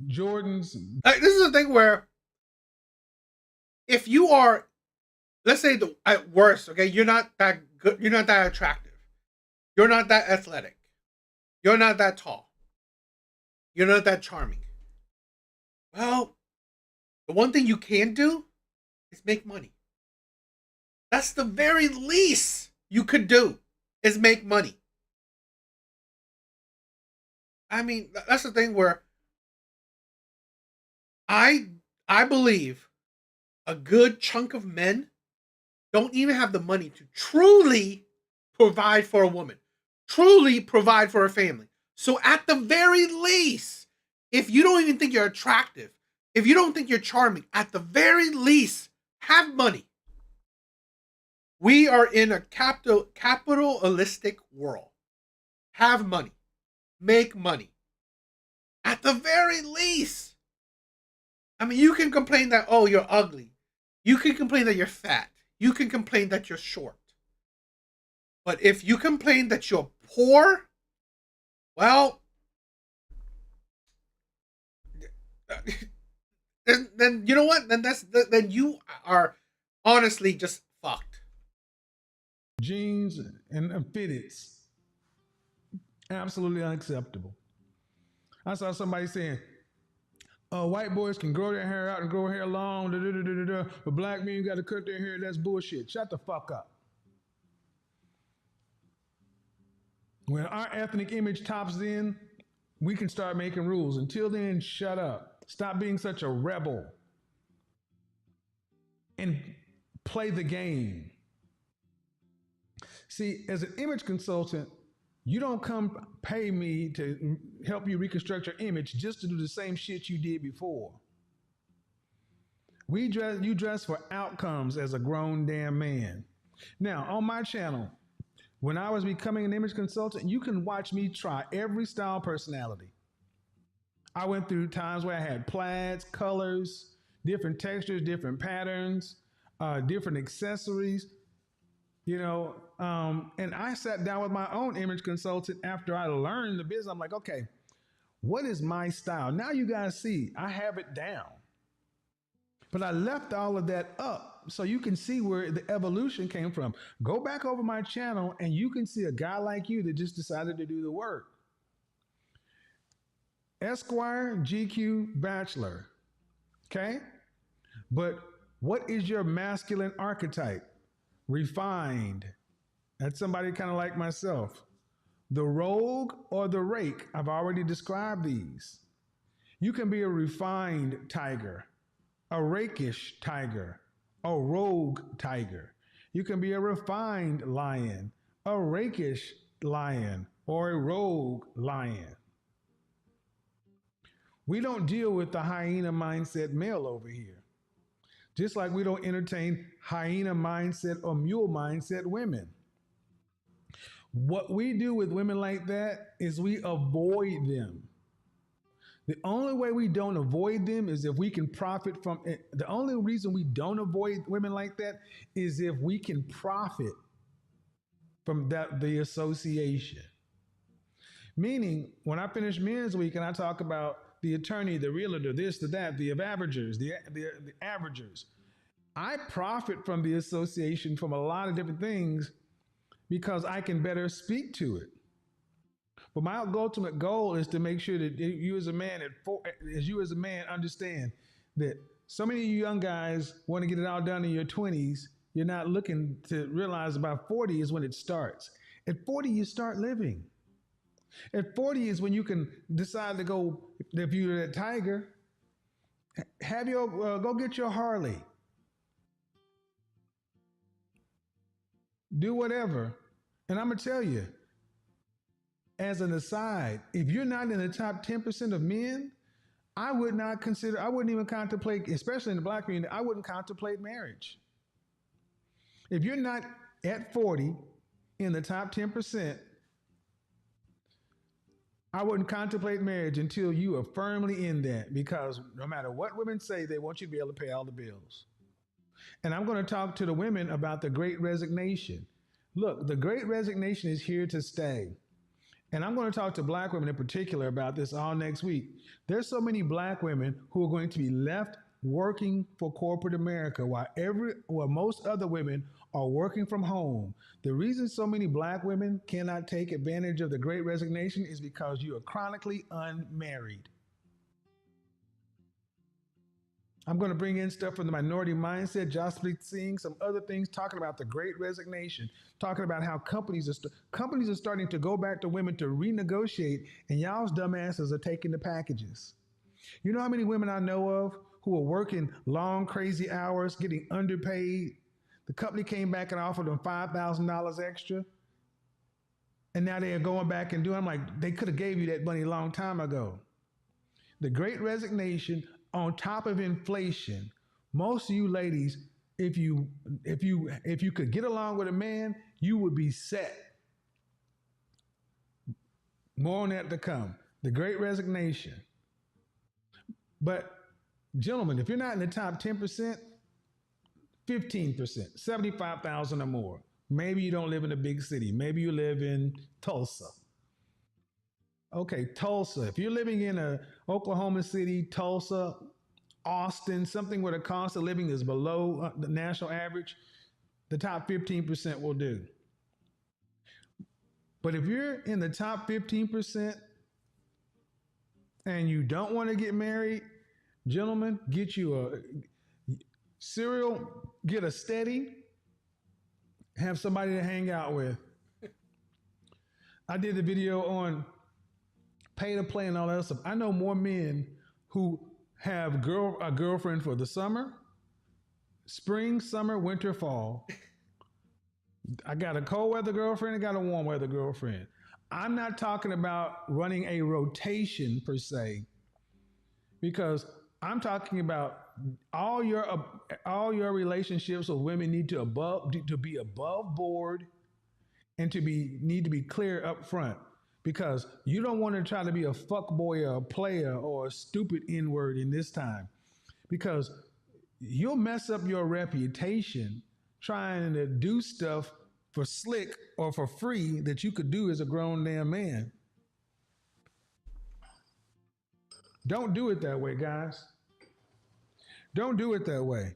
Jordans.
This is the thing where, if you are, let's say at worst, okay, you're not that good, you're not that attractive, you're not that athletic, you're not that tall, you're not that charming. Well, the one thing you can do is make money. That's the very least you could do, is make money. I mean, that's the thing where I believe a good chunk of men don't even have the money to truly provide for a woman, truly provide for a family. So at the very least, if you don't even think you're attractive, if you don't think you're charming, at the very least, have money. We are in a capitalistic world. Have money. Make money. At the very least. I mean, you can complain that, oh, you're ugly. You can complain that you're fat. You can complain that you're short. But if you complain that you're poor, well, then you know what? Then you are honestly just fucked.
Jeans and fitteds. Absolutely unacceptable. I saw somebody saying, white boys can grow their hair out and grow hair long, but black men got to cut their hair. That's bullshit. Shut the fuck up. When our ethnic image tops in, we can start making rules. Until then, shut up. Stop being such a rebel and play the game. See, as an image consultant, you don't come pay me to help you reconstruct your image just to do the same shit you did before. You dress for outcomes as a grown damn man. Now, on my channel, when I was becoming an image consultant, you can watch me try every style personality. I went through times where I had plaids, colors, different textures, different patterns, different accessories. And I sat down with my own image consultant after I learned the business. I'm like, okay, what is my style? Now you guys see, I have it down. But I left all of that up so you can see where the evolution came from. Go back over my channel and you can see a guy like you that just decided to do the work. Esquire, GQ, Bachelor. Okay? But what is your masculine archetype? Refined. That's somebody kind of like myself. The rogue or the rake. I've already described these. You can be a refined tiger, a rakish tiger, a rogue tiger. You can be a refined lion, a rakish lion, or a rogue lion. We don't deal with the hyena mindset male over here. Just like we don't entertain hyena mindset or mule mindset women. What we do with women like that is we avoid them. The only way we don't avoid them is if we can profit from it. The only reason we don't avoid women like that is if we can profit from the association. Meaning, when I finish Men's Week and I talk about the attorney, the realtor, this, the that, the averagers, the averagers, I profit from the association from a lot of different things because I can better speak to it. But my ultimate goal is to make sure that you as a man understand that so many of you young guys want to get it all done in your 20s. You're not looking to realize about 40 is when it starts. At 40, you start living. At 40 is when you can decide to go, if you're a Tiger, have your, go get your Harley. Do whatever. And I'm going to tell you, as an aside, if you're not in the top 10% of men, I wouldn't even contemplate, especially in the black community, I wouldn't contemplate marriage. If you're not at 40 in the top 10%, I wouldn't contemplate marriage until you are firmly in that, because no matter what women say, they want you to be able to pay all the bills. And I'm going to talk to the women about the Great Resignation. Look, the Great Resignation is here to stay. And I'm going to talk to black women in particular about this all next week. There's so many black women who are going to be left working for corporate America while most other women are working from home. The reason so many black women cannot take advantage of the Great Resignation is because you are chronically unmarried. I'm going to bring in stuff from the Minority Mindset, Jaspreet Singh, some other things, talking about the Great Resignation, talking about how companies are starting to go back to women to renegotiate, and y'all's dumbasses are taking the packages. You know how many women I know of who are working long, crazy hours, getting underpaid? The company came back and offered them $5,000 extra, and now they are going back and doing. I'm like, they could have gave you that money a long time ago. The Great Resignation, on top of inflation, most of you ladies, if you could get along with a man, you would be set. More on that to come. The Great Resignation. But gentlemen, if you're not in the top 10%, 15%, 75,000 or more. Maybe you don't live in a big city. Maybe you live in Tulsa. Okay, Tulsa. If you're living in Oklahoma City, Tulsa, Austin, something where the cost of living is below the national average, the top 15% will do. But if you're in the top 15% and you don't want to get married, gentlemen, get you get a steady, have somebody to hang out with. I did a video on pay to play and all that stuff. I know more men who have a girlfriend for the summer, spring, summer, winter, fall. I got a cold weather girlfriend, I got a warm weather girlfriend. I'm not talking about running a rotation per se, because I'm talking about all your relationships with women need to be above board and need to be clear up front. Because you don't want to try to be a fuckboy or a player or a stupid N-word in this time. Because you'll mess up your reputation trying to do stuff for slick or for free that you could do as a grown damn man. Don't do it that way, guys. Don't do it that way.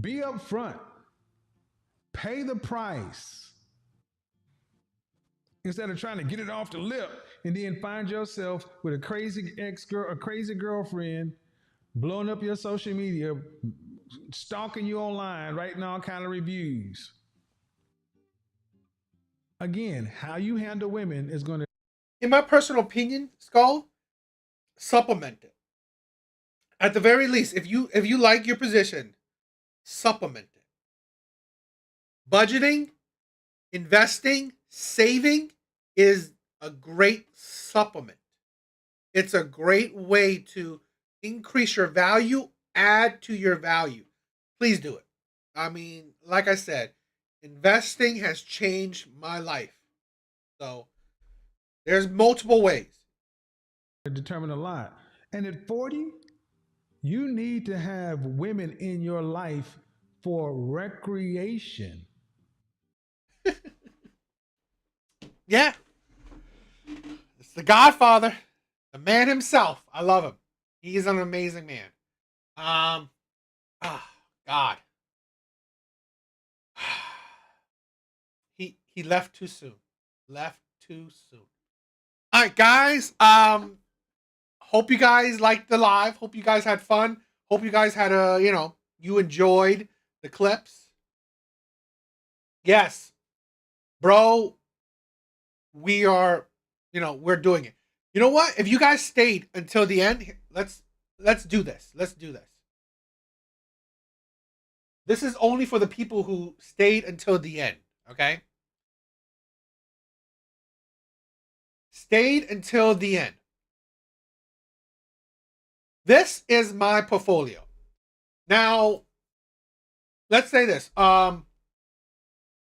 Be upfront. Pay the price. Instead of trying to get it off the lip and then find yourself with a crazy ex-girl, a crazy girlfriend, blowing up your social media, stalking you online, writing all kind of reviews. Again, how you handle women is going to...
In my personal opinion, Skull, supplement it. At the very least, if you like your position, supplement it. Budgeting, investing, saving is a great supplement. It's a great way to increase your value, add to your value. Please do it. I mean, like I said, investing has changed my life. So there's multiple ways.
determine a lot. And at 40, you need to have women in your life for recreation.
Yeah. It's the Godfather, the man himself. I love him. He is an amazing man. God. He left too soon. Left too soon. All right, guys. Hope you guys liked the live. Hope you guys had fun. Hope you guys had you enjoyed the clips. Yes, bro. We are, we're doing it. You know what? If you guys stayed until the end, let's do this. Let's do this. This is only for the people who stayed until the end, okay? Stayed until the end. This is my portfolio. Now, let's say this.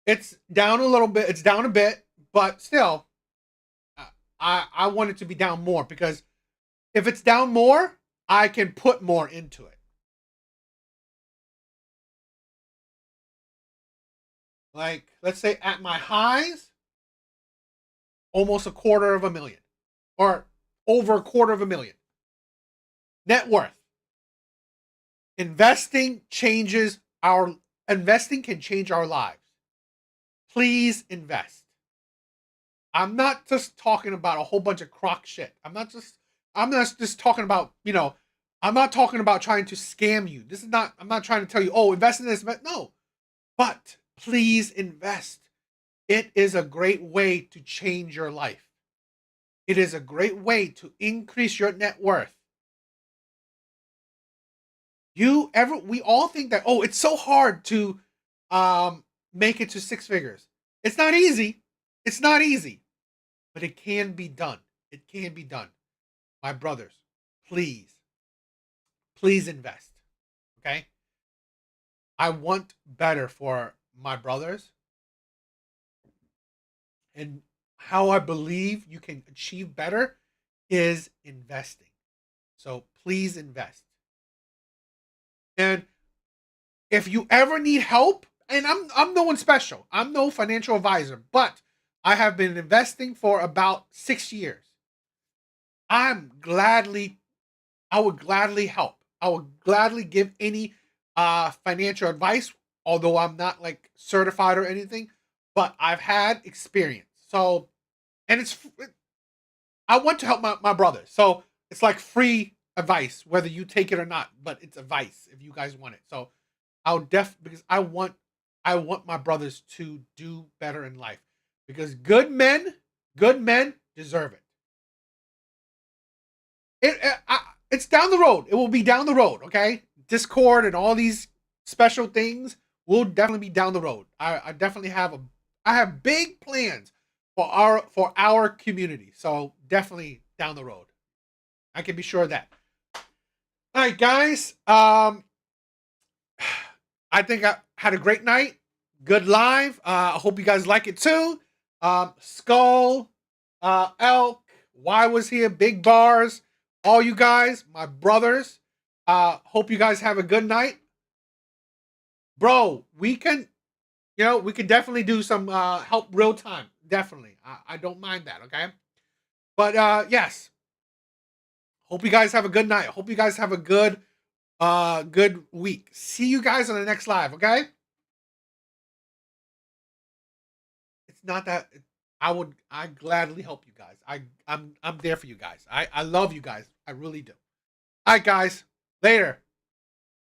It's down a little bit. It's down a bit, but still, I want it to be down more, because if it's down more, I can put more into it. Like, let's say at my highs, almost $250,000, or over $250,000. Net worth. Investing can change our lives. Please invest. I'm not just talking about a whole bunch of crock shit. I'm not just talking about, I'm not talking about trying to scam you. I'm not trying to tell you, oh, invest in this. No. But please invest. It is a great way to change your life. It is a great way to increase your net worth. We all think that, oh, it's so hard to make it to 6 figures. It's not easy. It's not easy. But it can be done. It can be done. My brothers, please invest. Okay? I want better for my brothers. And how I believe you can achieve better is investing. So please invest. And if you ever need help, and I'm no one special. I'm no financial advisor, but I have been investing for about 6 years. I would gladly help. I would gladly give any financial advice, although I'm not like certified or anything, but I've had experience. So, and I want to help my brother. So it's like free advice, whether you take it or not, but it's advice if you guys want it. So because I want my brothers to do better in life, because good men deserve it. It's down the road. It will be down the road. Okay. Discord and all these special things will definitely be down the road. I definitely have big plans for our community. So definitely down the road. I can be sure of that. All right, guys. I think I had a great night. Good live. I hope you guys like it too. Skull, Elk, Y was here, Big Bars, all you guys, my brothers. Hope you guys have a good night. Bro, we can definitely do some help real time. Definitely. I don't mind that, okay? But yes. Hope you guys have a good night. Hope you guys have a good week. See you guys on the next live, okay? It's not that I gladly help you guys. I'm there for you guys. I love you guys. I really do. All right, guys. Later.